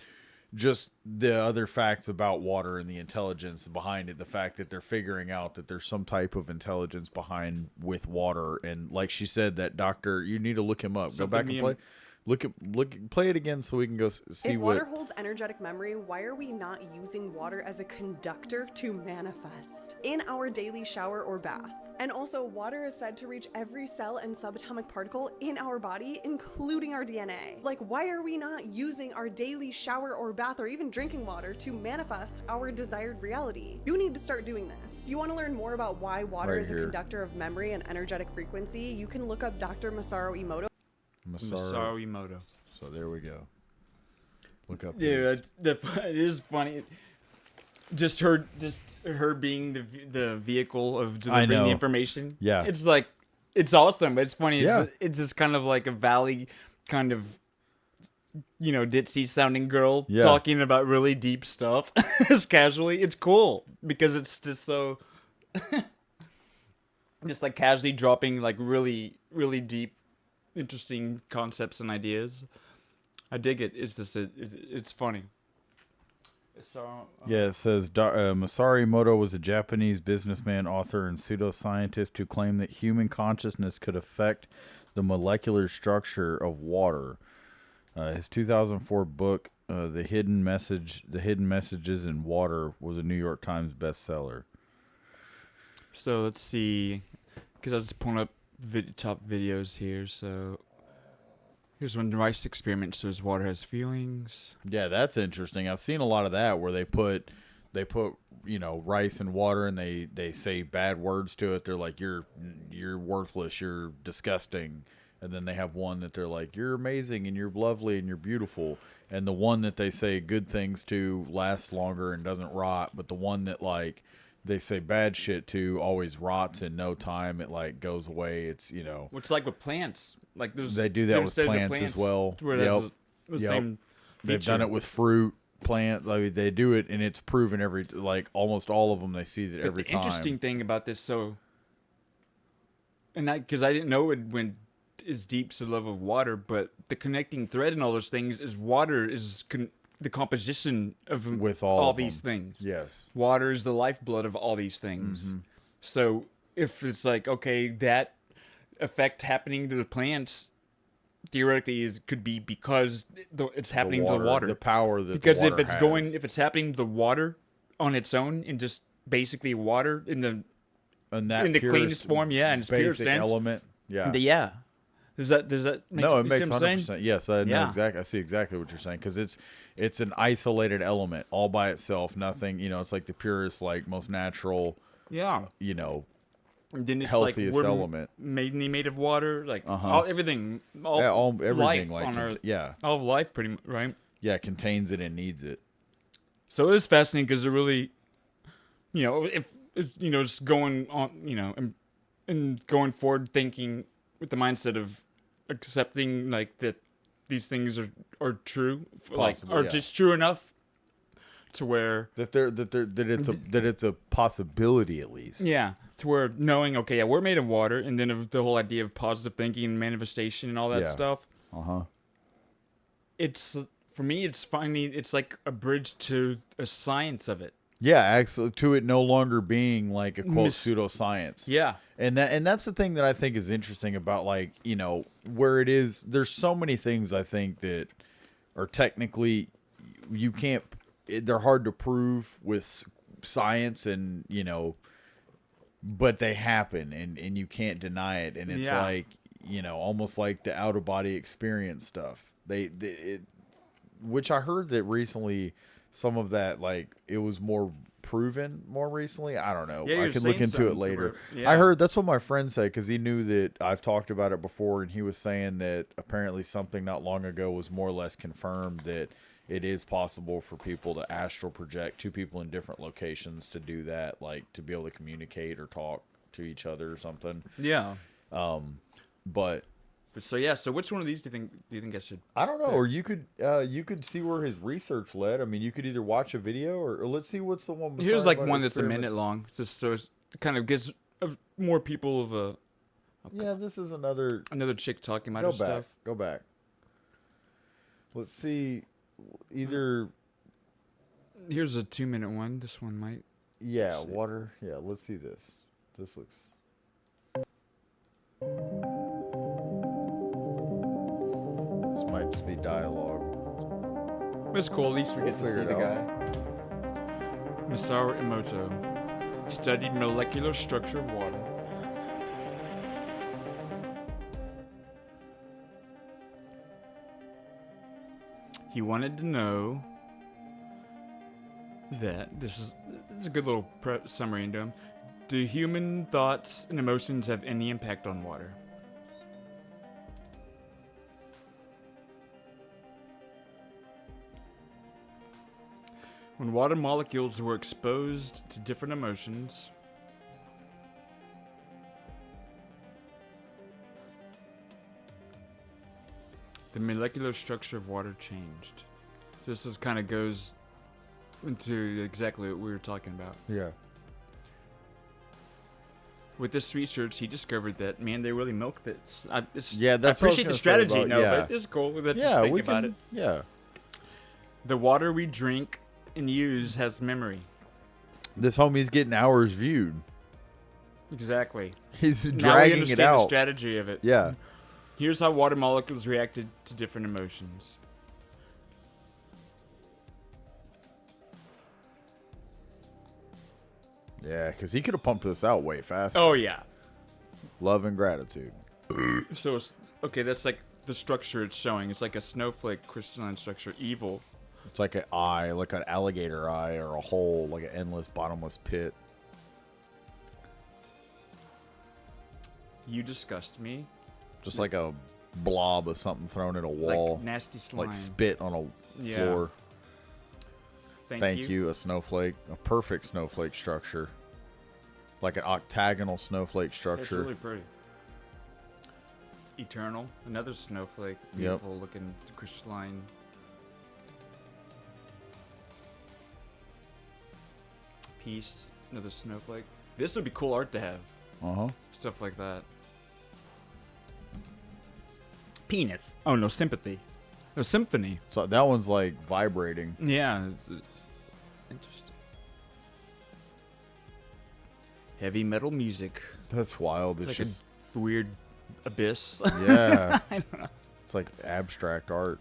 just the other facts about water and the intelligence behind it. The fact that they're figuring out that there's some type of intelligence behind with water, and like she said, that doctor, you need to look him up. Go back and play. Play it again so we can go see if what. Water holds energetic memory, why are we not using water as a conductor to manifest in our daily shower or bath? And also, water is said to reach every cell and subatomic particle in our body, including our DNA. Like, why are we not using our daily shower or bath or even drinking water to manifest our desired reality? You need to start doing this. You want to learn more about why water Right is a here. conductor of memory and energetic frequency? You can look up Dr. Masaru Emoto. Masaru Emoto. So there we go. Look up. Yeah, it is funny. Just her being the vehicle of delivering the information. Yeah, it's like it's awesome, but it's funny. Yeah. It's just kind of like a valley kind of ditzy sounding girl talking about really deep stuff. Just casually, it's cool because it's just so just like casually dropping like really really deep, interesting concepts and ideas. I dig it. It's just it's funny. So, yeah, it says Masaru Emoto was a Japanese businessman, author, and pseudoscientist who claimed that human consciousness could affect the molecular structure of water. His 2004 book, The Hidden Messages in Water, was a New York Times bestseller. So let's see, because I was just pulling up top videos here. So here's when the rice experiment shows water has feelings. Yeah, that's interesting. I've seen a lot of that where they put rice and water, and they say bad words to it. They're like, you're worthless, you're disgusting. And then they have one that they're like, you're amazing and you're lovely and you're beautiful. And the one that they say good things to lasts longer and doesn't rot, but the one that like they say bad shit to always rots in no time. It like goes away. It's It's like with plants. Like they do that with plants as well. Yep. Same They've done it with fruit, plant. Like they do it, and it's proven almost all of them. They see that every time. The interesting thing about this, because I didn't know it went as deep to the level of water, but the connecting thread and all those things is water is the composition of with all of these them. things. Yes, water is the lifeblood of all these things. Mm-hmm. So if it's like, okay, that effect happening to the plants theoretically could be because it's happening to the water, the power that because the water if it's happening to the water on its own and just basically water in the cleanest form, in its pure sense, element, yeah. Does that make no? It sense? makes 100%. Yes, I know exactly. I see exactly what you're saying because it's an isolated element all by itself. Nothing, it's like the purest, like most natural. Yeah. And then it's healthiest like element, made of water, like everything, everything life like on Earth, all of life, pretty much, right? Yeah, contains it and needs it. So it is fascinating because it really, if just going on, and going forward thinking with the mindset of accepting like that these things are true, Possible, yeah. just true enough to where that it's a possibility at least. Yeah, to where knowing, okay, yeah, we're made of water, and then of the whole idea of positive thinking and manifestation and all that stuff. It's for me, it's like a bridge to a science of it. Yeah, actually, to it no longer being like a quote pseudoscience. Yeah, and that's the thing that I think is interesting about like where it is. There's so many things I think that are technically you can't. They're hard to prove with science, and but they happen, and you can't deny it. And it's like almost like the out of body experience stuff. Which I heard that recently. Some of that, like, it was more proven more recently. I don't know. Yeah, I could look into it later. Yeah. I heard that's what my friend said because he knew that I've talked about it before, and he was saying that apparently something not long ago was more or less confirmed that it is possible for people to astral project two people in different locations to do that, like to be able to communicate or talk to each other or something. Yeah. But so which one of these do you think I should? I don't know. Or you could see where his research led. I mean, you could either watch a video or let's see what's the one. Here's like one that's a minute long, just so it kind of gives more people of a. Yeah, this is another chick talking about her stuff. Go back. Let's see. Either. Here's a 2-minute one. This one might. Yeah, water. Yeah, let's see this. This looks. Might just be dialogue. It's cool. At least we get to see the guy. Masaru Emoto studied molecular structure of water. He wanted to know that this is a good little summary into him. Do human thoughts and emotions have any impact on water? When water molecules were exposed to different emotions, the molecular structure of water changed. This is kind of goes into exactly what we were talking about. Yeah. With this research, he discovered that, man, they really milk this. I that's appreciate the strategy, about, but it's cool. Let's yeah, just think we about can, it. Yeah. The water we drink and use has memory. This homie's getting hours viewed. Exactly. He's now dragging we understand it out. the strategy of it. Yeah. Here's how water molecules reacted to different emotions. Yeah, because he could have pumped this out way faster. Oh, yeah. Love and gratitude. So, okay, that's like the structure it's showing. It's like a snowflake crystalline structure. Evil. It's like an eye, like an alligator eye, or a hole, like an endless, bottomless pit. You disgust me. Just like a blob of something thrown at a wall. Like nasty slime. Like spit on a floor. Thank you. A snowflake. A perfect snowflake structure. Like an octagonal snowflake structure. That's really pretty. Eternal. Another snowflake. Beautiful looking crystalline. Peace. Another snowflake. This would be cool art to have. Stuff like that. Penis. Oh, no, sympathy. No, symphony. So that one's like vibrating. Yeah. Interesting. Heavy metal music. That's wild. It's like just a weird abyss. Yeah. I don't know. It's like abstract art.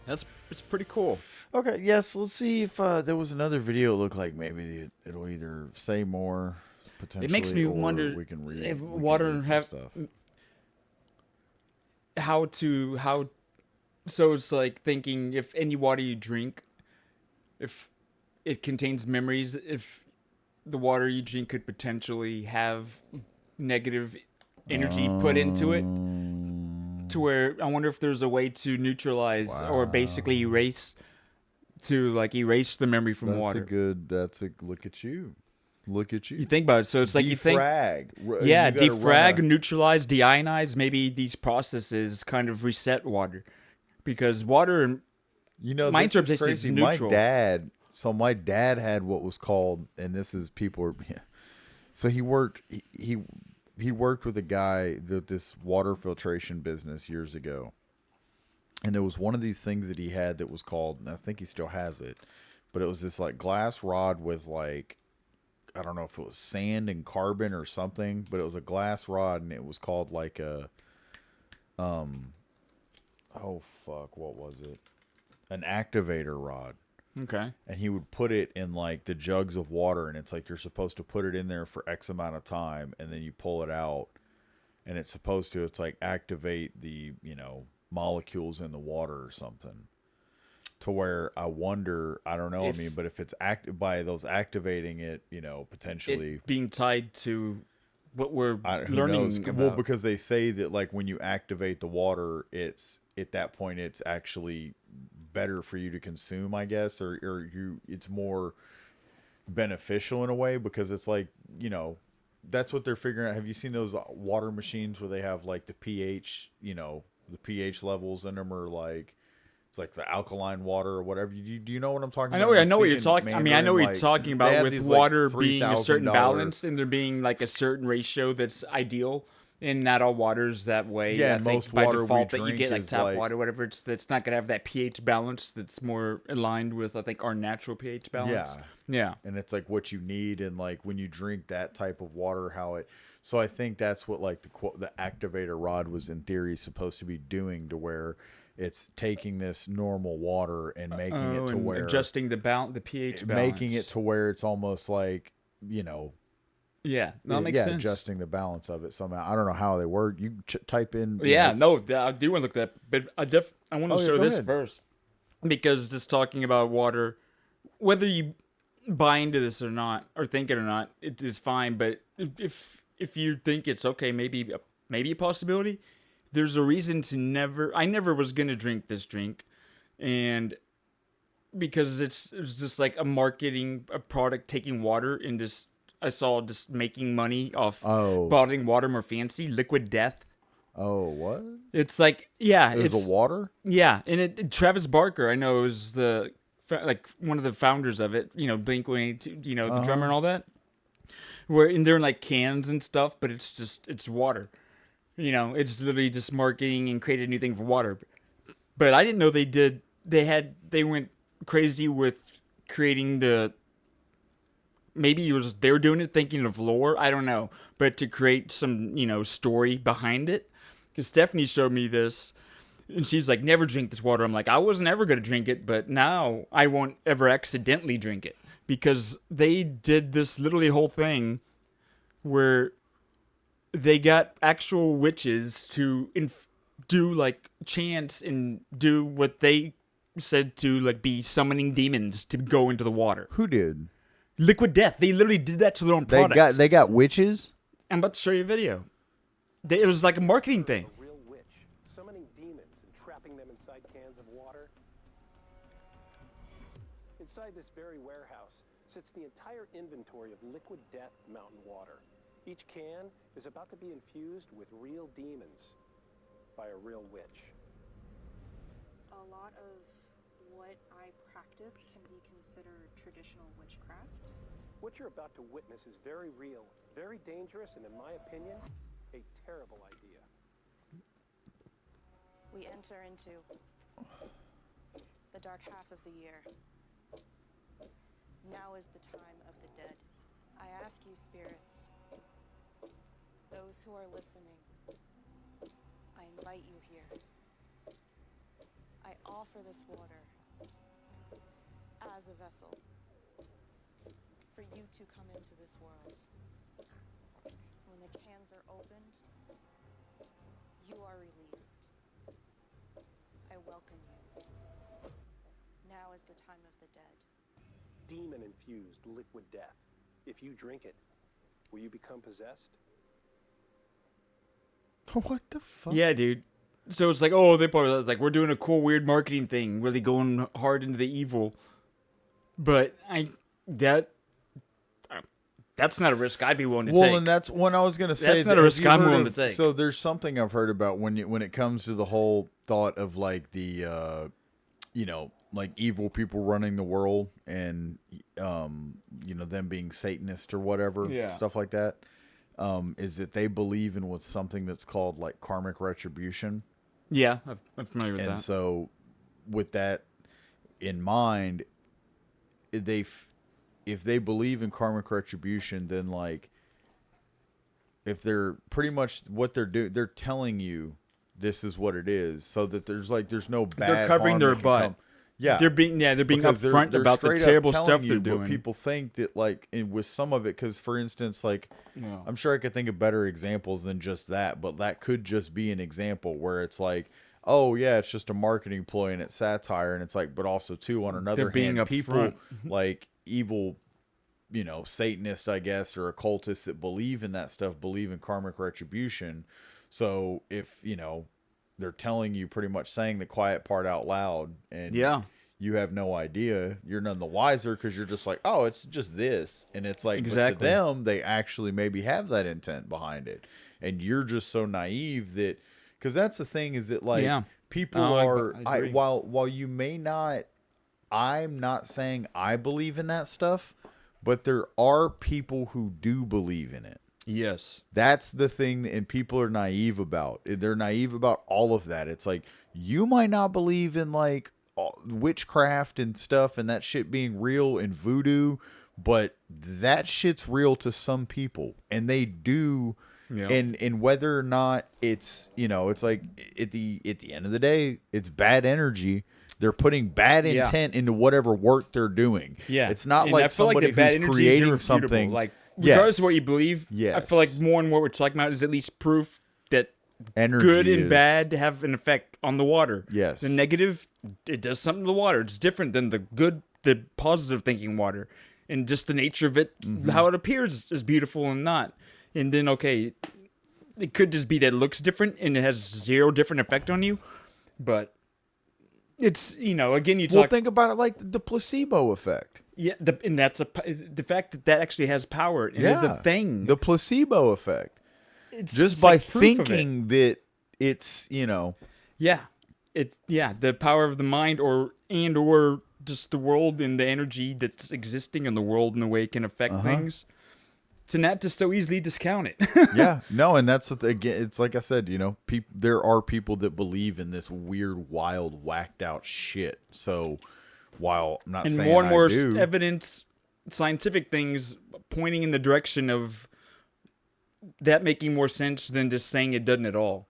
It's pretty cool. Okay, yes, let's see if there was another video. It looked like maybe it'll either say more potentially. It makes me or wonder we can read, if we can water read some have stuff. how. So it's like thinking if any water you drink, if it contains memories, if the water you drink could potentially have negative energy put into it. To where I wonder if there's a way to neutralize or basically erase to like erase the memory from That's water. That's a look at you. Look at you. You think about it. So it's like you think. Yeah, defrag, neutralize, deionize. Maybe these processes kind of reset water, because water. My interpretation is neutral. My dad had what was called, and this is so he worked with a guy this water filtration business years ago, and there was one of these things that he had that was called, and I think he still has it, but it was this like glass rod with like, I don't know if it was sand and carbon or something, but it was a glass rod, and it was called like a what was it? An activator rod. Okay. And he would put it in like the jugs of water, and it's like you're supposed to put it in there for X amount of time, and then you pull it out, and it's like activate the, molecules in the water or something. To where I wonder, I don't know, but if it's by those activating it, potentially it being tied to what we're who learning knows? about. Well, because they say that like when you activate the water, it's at that point it's actually better for you to consume, I guess, or it's more beneficial in a way, because it's like, that's what they're figuring out. Have you seen those water machines where they have like the pH, the pH levels in them are like, it's like the alkaline water or whatever. Do you know what I'm talking about? I know what you're talking. I mean, I know what you're talking about with water being a certain balance, and there being like a certain ratio that's ideal. And not all water's that way. Yeah, I think most by water default we that you drink get like is tap like, water, whatever. That's not gonna have that pH balance. That's more aligned with, I think, our natural pH balance. Yeah. And it's like what you need, and like when you drink that type of water, how it. So I think that's what like the activator rod was in theory supposed to be doing, to where it's taking this normal water and making it to where adjusting the pH balance, making it to where it's almost like, Yeah, that makes sense. Adjusting the balance of it somehow. I don't know how they work. You type in. I do want to look that, but I want to show this first, because just talking about water, whether you buy into this or not, or think it or not, it is fine. But if you think it's okay, maybe a possibility, there's a reason to never. I never was gonna drink this drink, and because it's just like a product taking water in this. I saw just making money off bottling water more fancy, Liquid Death. Oh, what? It's like, it's a water. Yeah, and Travis Barker, I know, is one of the founders of it. Blink-182, the drummer and all that. And they're in like cans and stuff, but it's water. It's literally just marketing and created a new thing for water. But I didn't know they went crazy with creating the. Maybe they were doing it thinking of lore, I don't know, but to create some, story behind it. Because Stephanie showed me this, and she's like, never drink this water. I'm like, I wasn't ever going to drink it, but now I won't ever accidentally drink it. Because they did this literally whole thing where they got actual witches to do like chants and do what they said to like be summoning demons to go into the water. Who did? Liquid Death. They literally did that to their own product. They got witches? I'm about to show you a video. It was like a marketing thing. A real witch, summoning demons and trapping them inside cans of water. Inside this very warehouse sits the entire inventory of Liquid Death mountain water. Each can is about to be infused with real demons by a real witch. A lot of what I practice can be considered traditional witchcraft. What you're about to witness is very real, very dangerous, and in my opinion, a terrible idea. We enter into the dark half of the year. Now is the time of the dead. I ask you, spirits, those who are listening, I invite you here. I offer this water as a vessel for you to come into this world. When the cans are opened, you are released. I welcome you. Now is the time of the dead. Demon-infused liquid death. If you drink it, will you become possessed? What the fuck? Yeah, dude. So it's like, they probably like, we're doing a cool, weird marketing thing, really going hard into the evil. But that's not a risk I'd be willing to take. Well, and that's when I was going to say that's not a risk I'm willing to take. So there's something I've heard about when it comes to the whole thought of like the, like evil people running the world and, them being Satanist or whatever, stuff like that. Is that they believe in what's something that's called like karmic retribution. Yeah, I'm familiar with that. And so with that in mind, if they believe in karmic retribution, then like if they're pretty much what they're doing, they're telling you this is what it is, so that there's no bad. They're covering harm their that can butt. come. Yeah, they're being Because upfront they're about the straight up terrible telling stuff you, they're but doing. people think that like with some of it, because for instance, like Yeah. I'm sure I could think of better examples than just that, but that could just be an example where it's like, oh yeah, it's just a marketing ploy and it's satire, and it's like, but also too on another They're being hand, people upfront. like evil, Satanists, I guess, or occultists that believe in that stuff, believe in karmic retribution. So if they're telling you, pretty much saying the quiet part out loud, and you have no idea, you're none the wiser, because you're just like, oh, it's just this, and it's like, but to them, they actually maybe have that intent behind it, and you're just so naive that, because that's the thing, is that like people I agree. while you may not, I'm not saying I believe in that stuff, but there are people who do believe in it. Yes. That's the thing, and people are naive about. They're naive about all of that. It's like, you might not believe in like witchcraft and stuff and that shit being real and voodoo, but that shit's real to some people, and they do. Yeah. And whether or not it's, it's like at the end of the day, it's bad energy. They're putting bad intent into whatever work they're doing. Yeah. It's not And like I feel somebody like the bad who's energy is creating irrefutable. something. Like, regardless of what you believe, yes. I feel like more and more we're talking about is at least proof that energy good and is, bad have an effect on the water. Yes. The negative, it does something to the water. It's different than the positive thinking water. And just the nature of it, how it appears is beautiful and not. And then, okay, it could just be that it looks different and it has zero different effect on you. But it's, again, you talk... Well, think about it like the placebo effect. Yeah, and that's the fact that actually has power and is a thing. The placebo effect. It's just by like proof of thinking that it's, Yeah. The power of the mind or just the world and the energy that's existing in the world and the way it can affect things. To not just so easily discount it. Yeah, no, and that's again. It's like I said, there are people that believe in this weird, wild, whacked out shit. So, while I'm not and saying more and more I do, evidence, scientific things pointing in the direction of that making more sense than just saying it doesn't at all.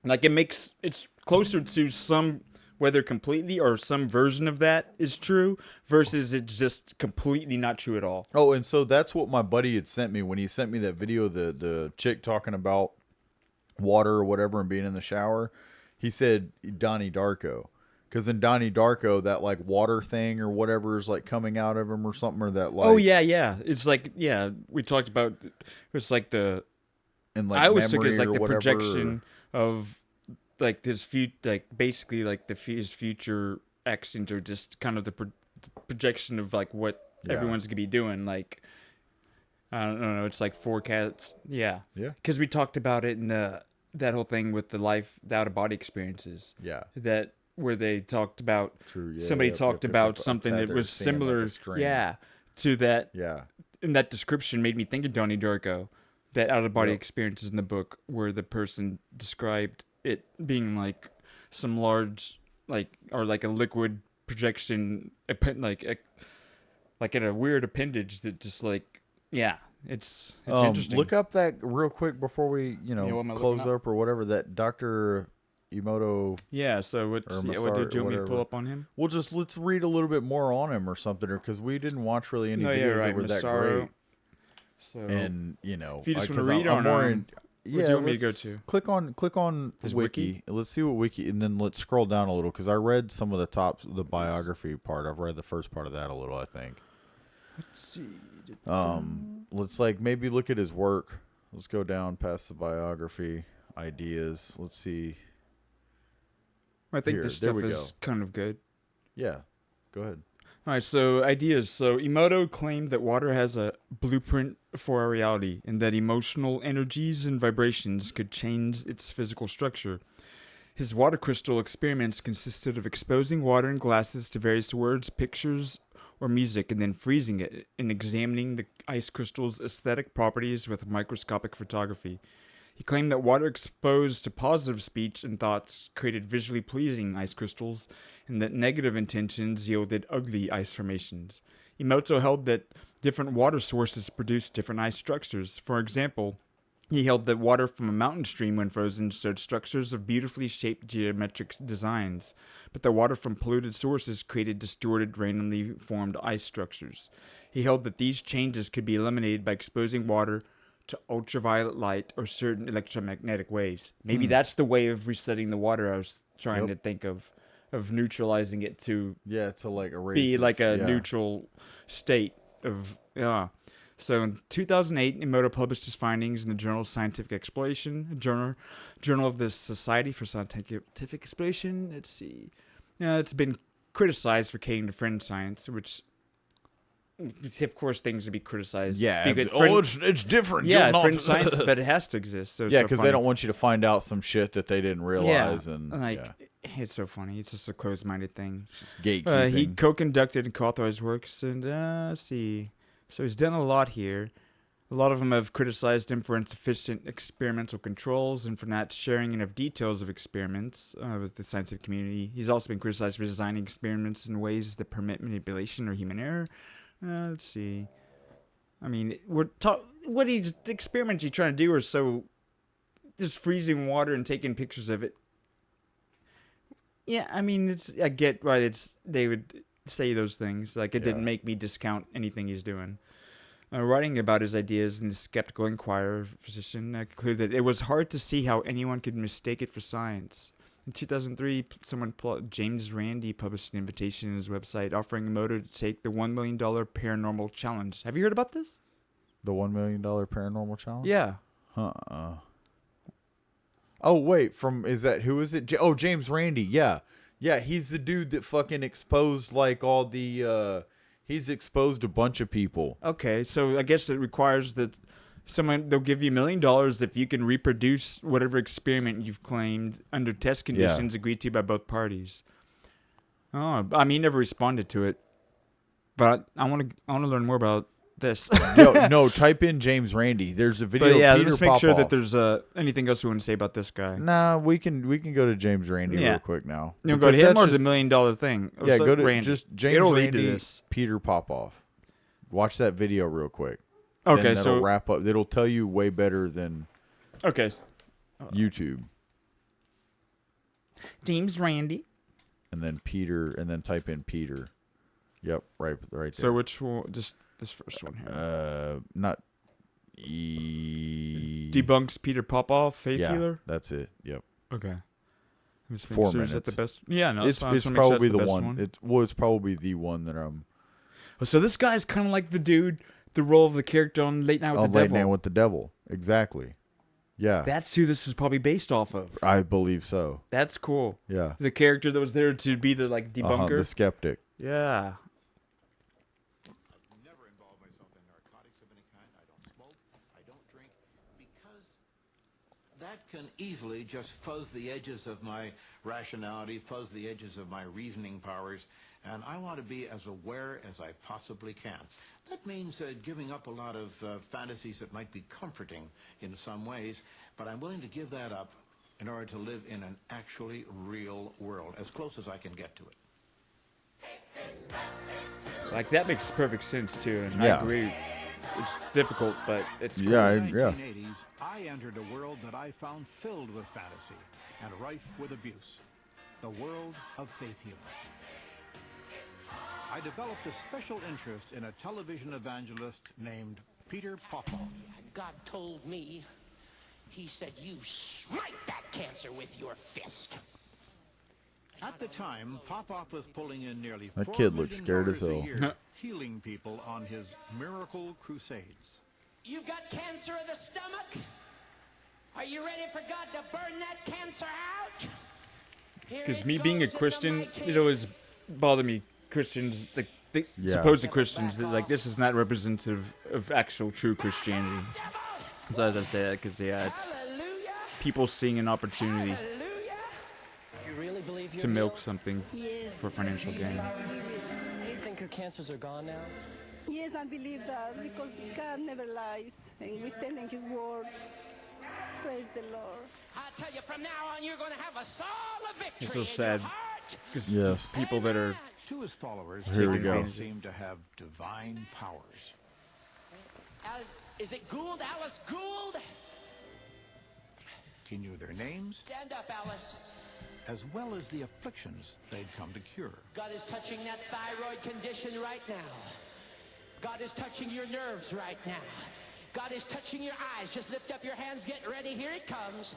Like it's closer to some, whether completely or some version of that is true versus it's just completely not true at all. Oh, and so that's what my buddy had sent me when he sent me that video, the chick talking about water or whatever and being in the shower. He said Donnie Darko. Because in Donnie Darko, that like water thing or whatever is like coming out of him or something, or that like... Oh, yeah. It's like, we talked about, it's like the... And like I always took it as like the whatever, projection of like his future, like basically like his future actions are just kind of the projection of like what everyone's gonna be doing. Like, I don't know, it's like forecasts. Yeah. Because we talked about it in that whole thing with the out of body experiences. Yeah. That where they talked about somebody talked about something that was similar. Like to that. Yeah. And that description made me think of Donnie Darko. That out-of-body experiences in the book where the person described it being like some large, or like a liquid projection, like in a weird appendage that just it's interesting. Look up that real quick before we, close up or whatever, that Dr. Emoto. Yeah, so what did you want me to pull up on him? Well, let's read a little bit more on him or something, because we didn't watch really any videos that were that great. So, and if you just want to read on him, what do you want me to go to? Click on his wiki. Let's see what wiki, and then let's scroll down a little, because I read some of the biography part. I've read the first part of that a little, I think. Let's see. Let's maybe look at his work. Let's go down past the biography ideas. Let's see. I think this stuff is kind of good. Yeah, go ahead. All right, so ideas. So Emoto claimed that water has a blueprint for our reality and that emotional energies and vibrations could change its physical structure. His water crystal experiments consisted of exposing water in glasses to various words, pictures, or music and then freezing it and examining the ice crystal's aesthetic properties with microscopic photography. He claimed that water exposed to positive speech and thoughts created visually pleasing ice crystals, and that negative intentions yielded ugly ice formations. Emoto held that different water sources produced different ice structures. For example, he held that water from a mountain stream when frozen showed structures of beautifully shaped geometric designs, but the water from polluted sources created distorted, randomly formed ice structures. He held that these changes could be eliminated by exposing water to ultraviolet light or certain electromagnetic waves. Maybe that's the way of resetting the water I was trying to think of neutralizing it to like erase be like a yeah. neutral state of So in 2008, Emoto published his findings in the journal Scientific Exploration, a journal of the Society for Scientific Exploration. Let's see. It's been criticized for catering to fringe science, which of course things would be criticized. Yeah, Fringe, it's different. Yeah, fringe science, but it has to exist. So yeah, because they don't want you to find out some shit that they didn't realize. Yeah, and it's so funny. It's just a closed-minded thing. Gatekeeping. He co-conducted and co-authorized works, and let's see. So he's done a lot here. A lot of them have criticized him for insufficient experimental controls and for not sharing enough details of experiments with the scientific community. He's also been criticized for designing experiments in ways that permit manipulation or human error. Let's see. I mean, the experiments he's trying to do are so just freezing water and taking pictures of it. Yeah, I mean, I get why they would say those things. Like, it didn't make me discount anything he's doing. Writing about his ideas in the Skeptical Inquirer physician concluded that it was hard to see how anyone could mistake it for science. In 2003, James Randi published an invitation on his website offering Emoto to take the $1 million paranormal challenge. Have you heard about this? The $1 million paranormal challenge? Yeah. Oh, wait. Who is it? James Randi. Yeah. Yeah, he's the dude that fucking exposed, like, all the, he's exposed a bunch of people. Okay, so I guess it requires that they'll give you $1 million if you can reproduce whatever experiment you've claimed under test conditions agreed to by both parties. Oh, I mean, he never responded to it. But I want to learn more about this. No, type in James Randi. There's a video. But yeah, of Peter let's make sure that Popoff. there's anything else we want to say about this guy. Nah, we can go to James Randi real quick now. You go to him or the $1 million thing? Yeah, go to Randi. just James It'll lead Randi, to this. Peter Popoff. Watch that video real quick. Okay, then that'll so wrap up. It'll tell you way better than YouTube. James Randi. And then Peter, and then type in Peter. Yep, right there. So which one? Just this first one here. Not debunks Peter Popoff, faith healer. That's it. Yep. Okay. 4 minutes. Is that the best? Yeah, no, it's probably the one. It's probably the one that I'm. So this guy's kind of like the role of the character on Late Night with the Devil. Late Night with the Devil, exactly. Yeah. That's who this is probably based off of. I believe so. That's cool. Yeah. The character that was there to be the debunker. The skeptic. Yeah. Never involve myself in narcotics of any kind. I don't smoke. I don't drink because that can easily just fuzz the edges of my rationality, fuzz the edges of my reasoning powers, and I want to be as aware as I possibly can. That means giving up a lot of fantasies that might be comforting in some ways, but I'm willing to give that up in order to live in an actually real world, as close as I can get to it. Like, that makes perfect sense, too, and Yeah. I agree. It's difficult, but it's cool. Yeah, In the 1980s, I entered a world that I found filled with fantasy and rife with abuse. The world of faith healing. I developed a special interest in a television evangelist named Peter Popoff. God told me, he said, you smite that cancer with your fist. At the time, Popoff was pulling in nearly That $4 kid looks million scared as a hell. year, healing people on his miracle crusades. You've got cancer of the stomach? Are you ready for God to burn that cancer out? Because me being a Christian, it always bothered me. Christians, supposed Christians, like, this is not representative of actual true Christianity. So as I say that, because it's people seeing an opportunity to milk something for financial gain. You think your cancers are gone now? Yes, I believe that because God never lies, and we stand in His word. Praise the Lord. I tell you, from now on, you're going to have a song of victory. It's so sad. Because Yes. people that are To his followers, Here we they go. seem to have divine powers. Is it Gould? Alice Gould? He knew their names, Stand up, Alice. as well as the afflictions they'd come to cure. God is touching that thyroid condition right now. God is touching your nerves right now. God is touching your eyes. Just lift up your hands, get ready. Here it comes.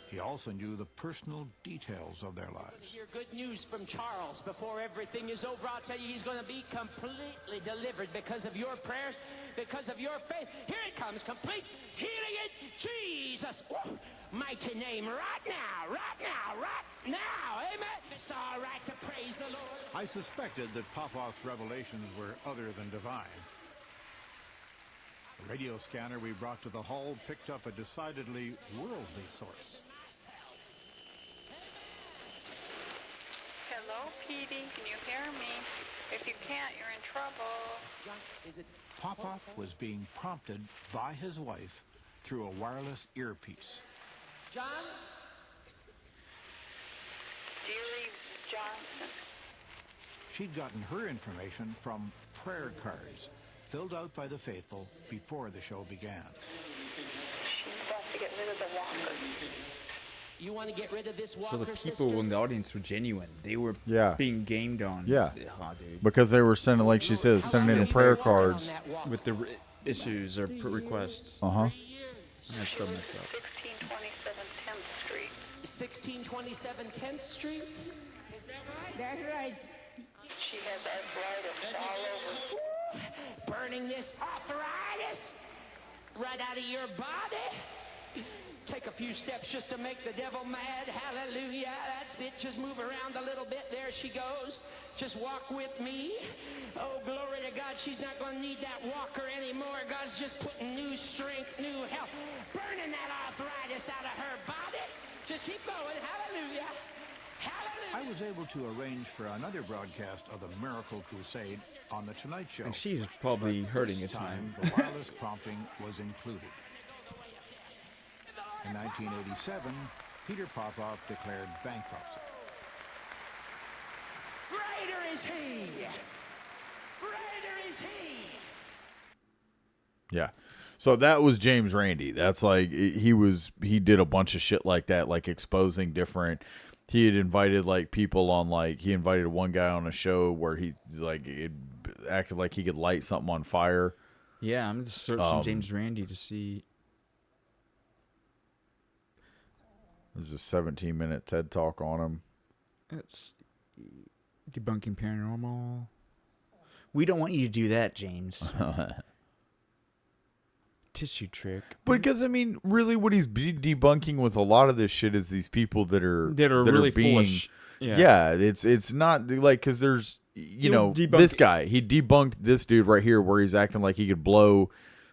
He also knew the personal details of their lives. Hear good news from Charles before everything is over. I'll tell you, he's going to be completely delivered because of your prayers, because of your faith. Here it comes, complete healing in Jesus. Woo! Mighty name, right now, right now, right now. Amen. It's all right to praise the Lord. I suspected that Popoff's revelations were other than divine. The radio scanner we brought to the hall picked up a decidedly worldly source. Hello, Petey. Can you hear me? If you can't, you're in trouble. Is it Popoff was being prompted by his wife through a wireless earpiece. John? Deary Johnson. She'd gotten her information from prayer cards filled out by the faithful before the show began. She's supposed to get rid of the walker. You want to get rid of this So walker, the people sister? in the audience were genuine. They were Yeah. being gamed on. Yeah. Oh, dude. Because they were sending, like she said, sending in prayer cards. With the issues or requests. Uh-huh. That's so messed up. 1627 10th Street. 1627 10th Street? That's right. She has arthritis all over. Burning this arthritis right out of your body. Take a few steps just to make the devil mad. Hallelujah. That's it. Just move around a little bit. There she goes. Just walk with me. Oh, glory to God. She's not going to need that walker anymore. God's just putting new strength, new health. Burning that arthritis out of her body. Just keep going. Hallelujah. I was able to arrange for another broadcast of the Miracle Crusade on The Tonight Show. And she's probably But hurting this at time. The wireless prompting was included. In 1987, Peter Popoff declared bankruptcy. Greater is he. Greater is he. Yeah. So that was James Randi. That's like he did a bunch of shit like that, like exposing different. He had invited like people on, like he invited one guy on a show where he like it acted like he could light something on fire. Yeah, I'm just searching James Randi to see. There's a 17-minute TED Talk on him. It's debunking paranormal. We don't want you to do that, James. Tissue trick. Because I mean, really, what he's debunking with a lot of this shit is these people that are really being, foolish. Yeah, it's not like because there's He'll debunk this guy. He debunked this dude right here where he's acting like he could blow,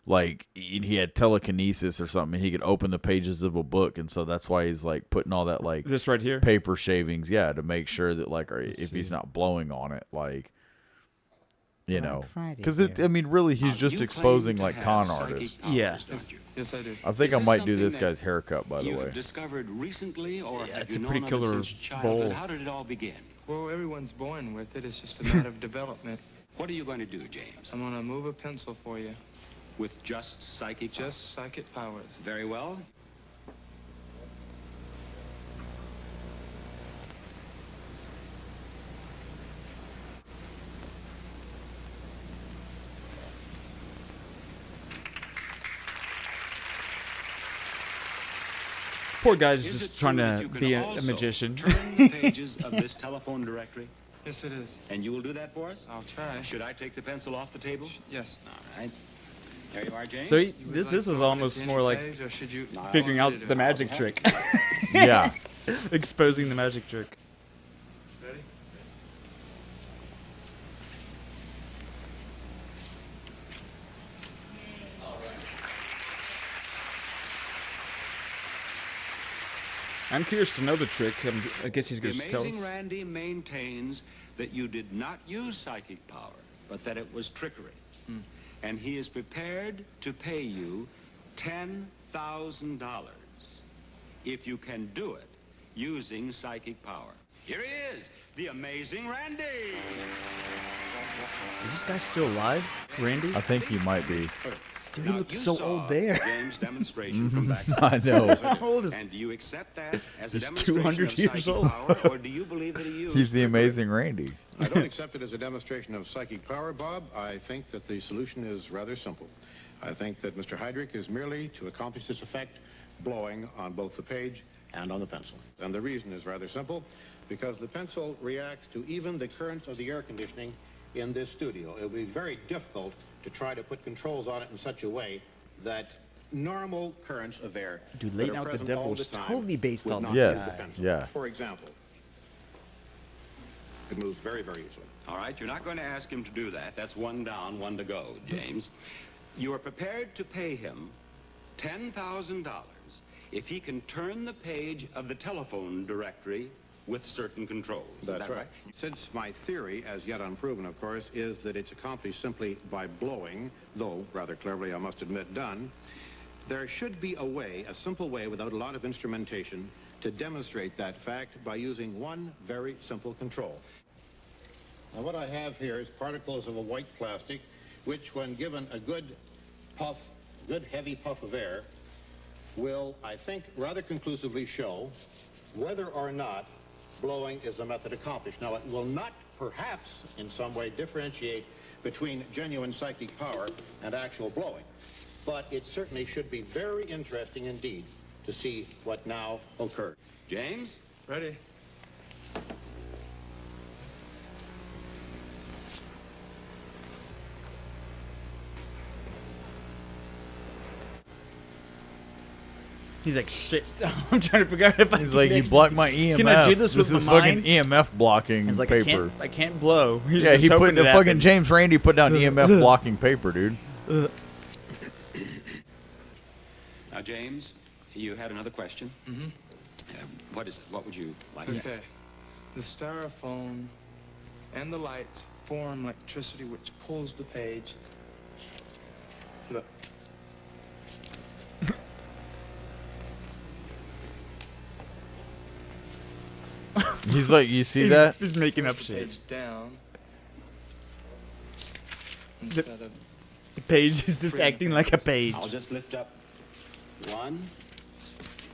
like he had telekinesis or something. And he could open the pages of a book, and so that's why he's like putting all that like this right here paper shavings, to make sure that like if he's not blowing on it, like. You know, because I mean, really, he's just exposing like con artists. Yeah. Yes, I do. I think I might do this guy's haircut, by the You way. have discovered recently, or have it's you a pretty known killer of it since childhood? bowl. How did it all begin? Well, everyone's born with it. It's just a matter of development. What are you going to do, James? I'm going to move a pencil for you. With just psychic? Just psychic powers. Very well. Poor guy's Is just it trying true that to you can be a also magician. Turn the pages of this telephone directory. Yes, it is. And you will do that for us? I'll try. Should I take the pencil off the table? Yes. All right. There you are, James. So this is almost more like figuring out the magic trick. Yeah. Exposing the magic trick. Ready? I'm curious to know the trick. I guess he's The going to tell us. amazing Randy maintains that you did not use psychic power, but that it was trickery. And he is prepared to pay you $10,000 if you can do it using psychic power. Here he is, the amazing Randy. Is this guy still alive, Randy? I think he might be. Dude, he looks so old there. James' demonstration from back I know. How old is And do you accept that as a He's demonstration 200 of years psychic old. power, or do you believe that he used He's the trickery? amazing Randy. I don't accept it as a demonstration of psychic power, Bob. I think that the solution is rather simple. I think that Mr. Heydrich is merely to accomplish this effect blowing on both the page and on the pencil. And the reason is rather simple, because the pencil reacts to even the currents of the air conditioning in this studio. It will be very difficult to try to put controls on it in such a way that normal currents of air Dude, that Laying are Out the present Devil all is the time totally based would on not this hit the guy. pencil. Yeah. For example, it moves very, very easily. All right, you're not going to ask him to do that. That's one down, one to go, James. You are prepared to pay him $10,000 if he can turn the page of the telephone directory with certain controls. Is That's that right. Since my theory, as yet unproven, of course, is that it's accomplished simply by blowing, though rather cleverly, I must admit, done, there should be a way, a simple way, without a lot of instrumentation, to demonstrate that fact by using one very simple control. Now, what I have here is particles of a white plastic, which, when given a good puff, good heavy puff of air, will, I think, rather conclusively show whether or not blowing is a method accomplished. Now, it will not, perhaps, in some way, differentiate between genuine psychic power and actual blowing, but it certainly should be very interesting indeed to see what now occurred. James? Ready? He's like, shit. I'm trying to figure out if I He's can like, you actually- blocked my EMF. Can I do this with is my fucking mind? EMF blocking He's like, paper. I can't blow. He's Yeah, just he put hoping the it fucking happens. James Randi put down EMF blocking paper, dude. Now, James, you had another question. Mm-hmm. What would you like to Okay. ask? The styrofoam and the lights form electricity which pulls the page. Look. He's like, you see He's that? just making up Push the shit. page down. Instead of The page is just acting like a page. I'll just lift up 1,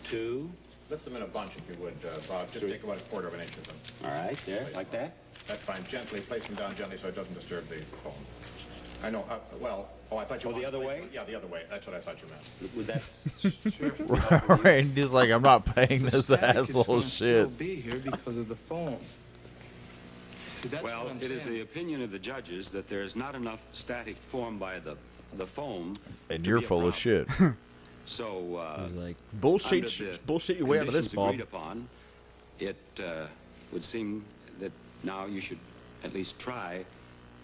2. Lift them in a bunch, if you would, Bob. Just take about a quarter of an inch of them. All right, there, like that. That's fine. Gently, place them down gently so it doesn't disturb the phone. I know, I thought you Oh, the wanted other to place way? them- Yeah, the other way. That's what I thought you meant. Would that? Right, and he's like, I'm not paying the this static is asshole gonna still shit. be here because of the foam. See, that's Well, what I'm it is saying. the opinion of the judges that there is not enough static formed by the foam. And to you're be a full of problem. shit. So, He's like, bullshit, under the bullshit your way out of this, conditions Bob. agreed upon, it would seem that now you should at least try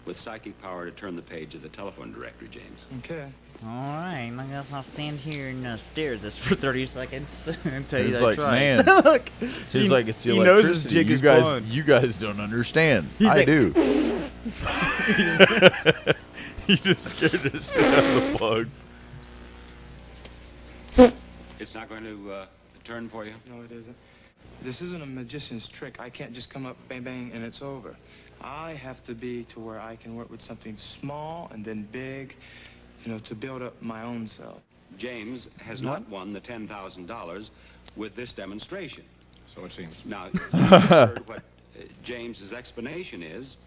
with psychic power to turn the page of the telephone directory, James. Okay. All right, I guess I'll stand here and stare at this for 30 seconds until He's you like, try. man. Look, He's like, it's the he knows his electricity. jig You is guys, fun. you guys don't understand. He's I like- do. You just scared the shit out of the bugs. It's not going to turn for you? No, it isn't. This isn't a magician's trick. I can't just come up, bang, bang, and it's over. I have to be to where I can work with something small and then big, to build up my own self. James has not won the $10,000 with this demonstration. So it seems. Now, you've heard what James's explanation is.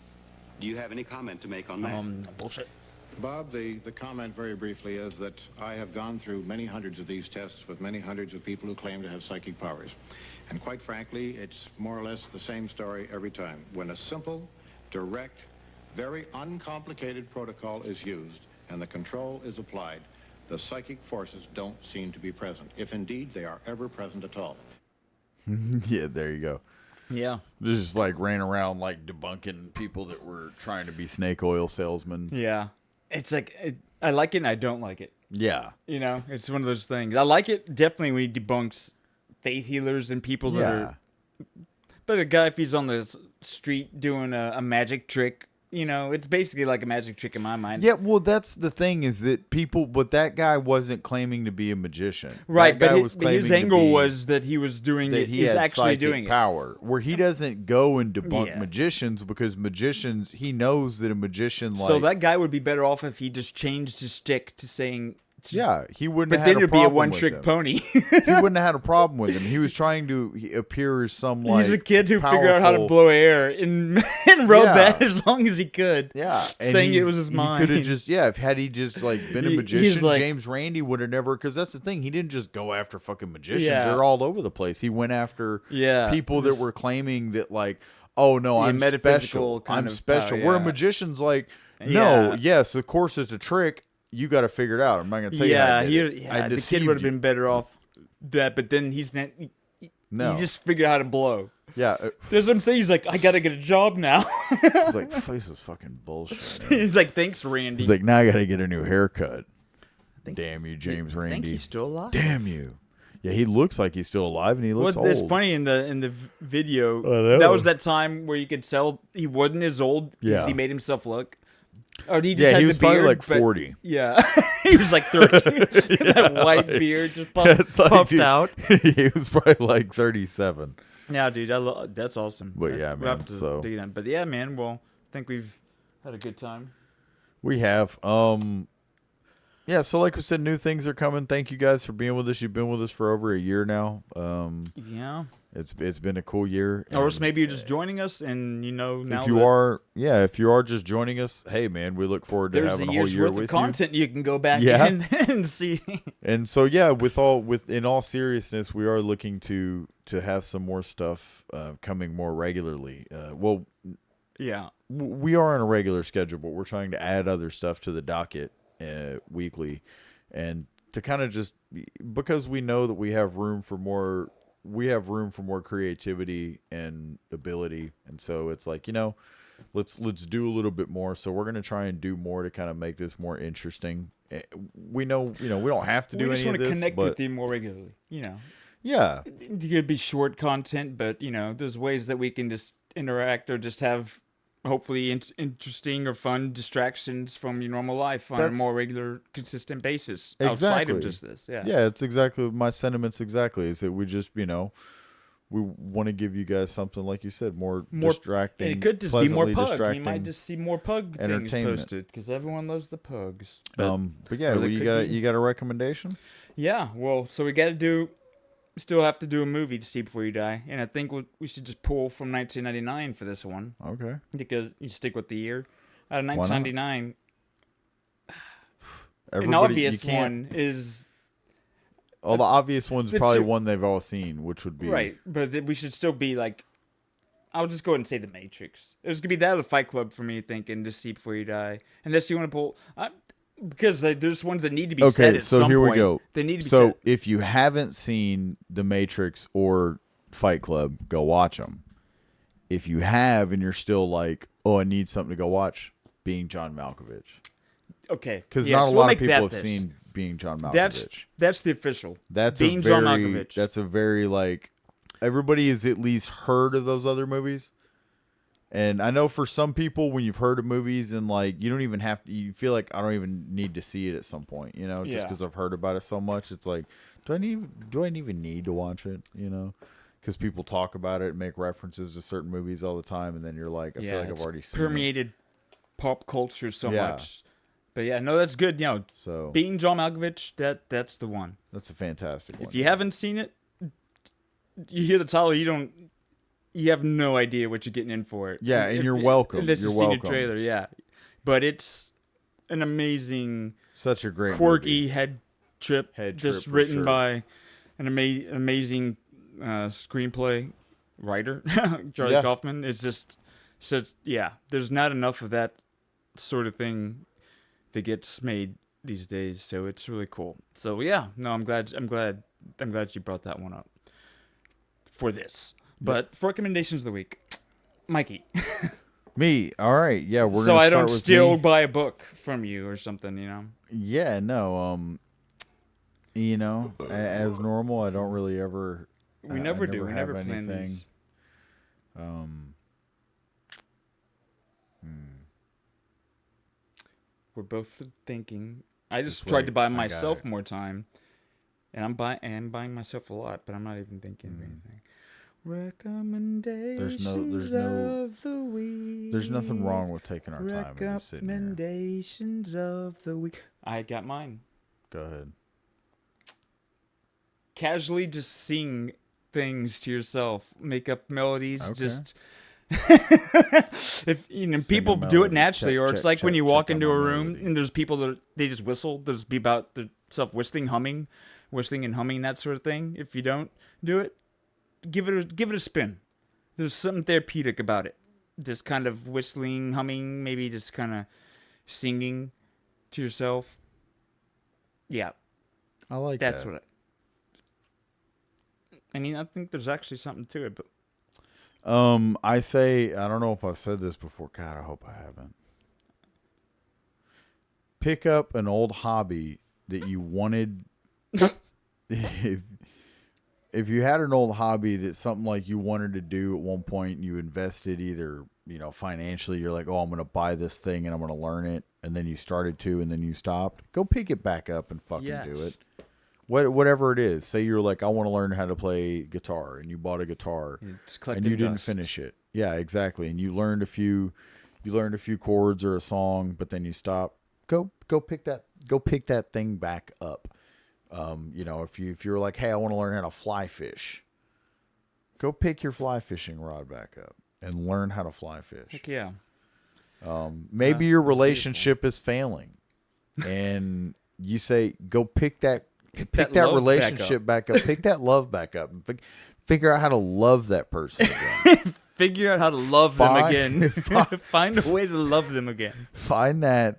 Do you have any comment to make on that? Bullshit. Bob, the comment very briefly is that I have gone through many hundreds of these tests with many hundreds of people who claim to have psychic powers. And quite frankly, it's more or less the same story every time. When a simple, direct, very uncomplicated protocol is used and the control is applied, the psychic forces don't seem to be present, if indeed they are ever present at all. Yeah, there you go. Yeah. This just like ran around like debunking people that were trying to be snake oil salesmen. Yeah. It's like, I like it and I don't like it. Yeah. It's one of those things. I like it definitely when he debunks faith healers and people that Yeah. are. But a guy, if he's on the street doing a magic trick, you know, it's basically like a magic trick in my mind. Yeah, well, that's the thing is that but that guy wasn't claiming to be a magician. Right, that guy but his angle was that he was doing that it. he He's had actually psychic doing power, where he doesn't go and debunk Yeah. magicians because magicians, he knows that a magician it. like So that guy would be better off if he just changed his stick to saying. yeah, he wouldn't. But have then had it'd a be a problem with one-trick him. pony. He wouldn't have had a problem with him. He was trying to appear as some like He's a kid who powerful, figured out how to blow air and rode Yeah. that as long as he could. Yeah, and saying it he's- was his He mind. could have just had he just like been a He's magician, like- James Randi would have never. Because that's the thing, he didn't just go after fucking magicians. Yeah. They're all over the place. He went after people that this- were claiming that like, oh no, Yeah, I'm metaphysical special. kind I'm of special. power, Where a yeah. magician's like, no, Yeah. yes, of course it's a trick. You got to figure it out. I'm not gonna tell you. How I did it. I the kid deceived would have you. been better off that, but then he's not. No. He just figured out how to blow. Yeah, That's what I'm saying. He's like, I gotta get a job now. He's like, this is fucking bullshit. man." He's like, thanks, Randy. He's like, now I got to get a new haircut. Damn you, James Randi. think he's still alive. Damn you. Yeah, he looks like he's still alive, and he looks Well, old. it's funny in the video. I know. That was that time where you could tell he wasn't as old Yeah. as he made himself look. Or he just Yeah, had he the was probably beard, like but- 40. Yeah, he was like 30. That Yeah, white like- beard just it's like, puffed dude, out. He was probably like 37. Yeah, dude, that's awesome. But yeah, We'll have man, to so- dig in. But yeah, man. Well, I think we've had a good time. We have. Yeah, so like we said, new things are coming. Thank you guys for being with us. You've been with us for over a year now. Yeah. It's been a cool year. Or else and maybe you're just joining us, and you know now if you are just joining us, hey man, we look forward to there's having a a whole year's year worth with of content you can go back Yeah. and see. And so yeah, in all seriousness, we are looking to have some more stuff coming more regularly. Yeah. We are on a regular schedule, but we're trying to add other stuff to the docket weekly, and to kind of just because we know that we have room for more creativity and ability, and so it's like, let's do a little bit more. So we're gonna try and do more to kind of make this more interesting. We know we don't have to do We just any want of to this, connect but with you more regularly. yeah, It could be short content, but there's ways that we can just interact or just have hopefully interesting or fun distractions from your normal life on a That's- more regular, consistent basis outside of just this. Yeah, it's exactly my sentiments. Exactly, is that we just we want to give you guys something, like you said, more distracting. It could just be more pleasantly pug. You distracting might just see more pug things entertainment. posted because everyone loves the pugs. But yeah, or they you could got be- a recommendation? Yeah, well, so we got to still have to do a movie to see before you die, and I think we should just pull from 1999 for this one. Okay. Because you stick with the year. Out of Why not? 1999, an Everybody- obvious you can't- one is the obvious one's the probably two- one they've all seen, which would be right, but we should still be like. I'll just go ahead and say The Matrix. It was gonna be that or The Fight Club for me, thinking to see before you die, unless you want to pull. Because there's ones that need to be said Okay, at so some here point. we go. They need to be so said. if you haven't seen The Matrix or Fight Club, go watch them. If you have and you're still like, oh, I need something to go watch, Being John Malkovich. Okay, Because yeah, not so a we'll lot of make people that have this. seen Being John Malkovich. That's the official. That's Being a very, John Malkovich. That's a very like everybody has at least heard of those other movies. And I know for some people, when you've heard of movies and like you don't even have to, you feel like I don't even need to see it at some point, just Yeah. because I've heard about it so much. It's like, do I even need to watch it? Because people talk about it and make references to certain movies all the time, and then you're like, I feel like I've it's already seen permeated pop culture so Yeah. much. But yeah, no, that's good. So Being John Malkovich, that's the one. That's a fantastic one. If you haven't seen it, you hear the title, you have no idea what you're getting in for it. Yeah, and you're welcome. Unless You're you've seen welcome. a trailer, yeah. But it's an amazing, Such a great quirky movie. head trip, just for written sure. by an amazing screenplay writer, Charlie Yeah. Kaufman. It's just there's not enough of that sort of thing that gets made these days, so it's really cool. So yeah, no, I'm glad you brought that one up for this. But for recommendations of the week, Mikey. Me, all right, yeah, we're so gonna I start don't with still me. buy a book from you or something, Yeah, no, as normal, I don't really ever We never do. We have never plan anything. these. We're both thinking. I just tried to buy I got myself it. more time, and I'm buying myself a lot, but I'm not even thinking of anything. Recommendations of the week. There's nothing wrong with taking our time and just sitting here. Recommendations of the week. I got mine. Go ahead. Casually just sing things to yourself. Make up melodies. Okay. Just if people a do it melody. naturally, Check, or check, it's like when check, you walk check into out a my room melody. and there's people that they just whistle. There's be about the self whistling, whistling and humming, that sort of thing. If you don't do it, give it a spin. There's something therapeutic about it. Just kind of whistling, humming, maybe just kind of singing to yourself. Yeah, I like that's that. what I mean. I think there's actually something to it, but I say, I don't know if I've said this before. God, I hope I haven't. Pick up an old hobby that you wanted. if you had an old hobby that's something like you wanted to do at one point, and you invested either, financially, you're like, oh, I'm going to buy this thing and I'm going to learn it. And then you started to, and then you stopped. Go pick it back up and fucking do it. Whatever it is. Say you're like, I want to learn how to play guitar, and you bought a guitar and you didn't finish it. Yeah, exactly. And you learned a few chords or a song, but then you stopped. Go pick that thing back up. If you're like, hey, I want to learn how to fly fish, go pick your fly fishing rod back up and learn how to fly fish. heck yeah. Maybe your relationship is failing, and you say, go pick that relationship back up. Pick that love back up, and figure out how to love that person again. Figure out how to love them again. Find a way to love them again. Find that.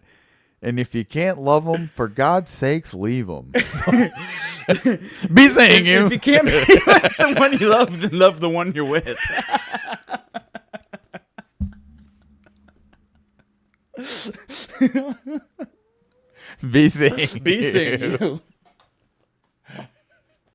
And if you can't love them, for God's sakes, leave them. Be saying you. If you can't be the one you love, then love the one you're with. Be saying you.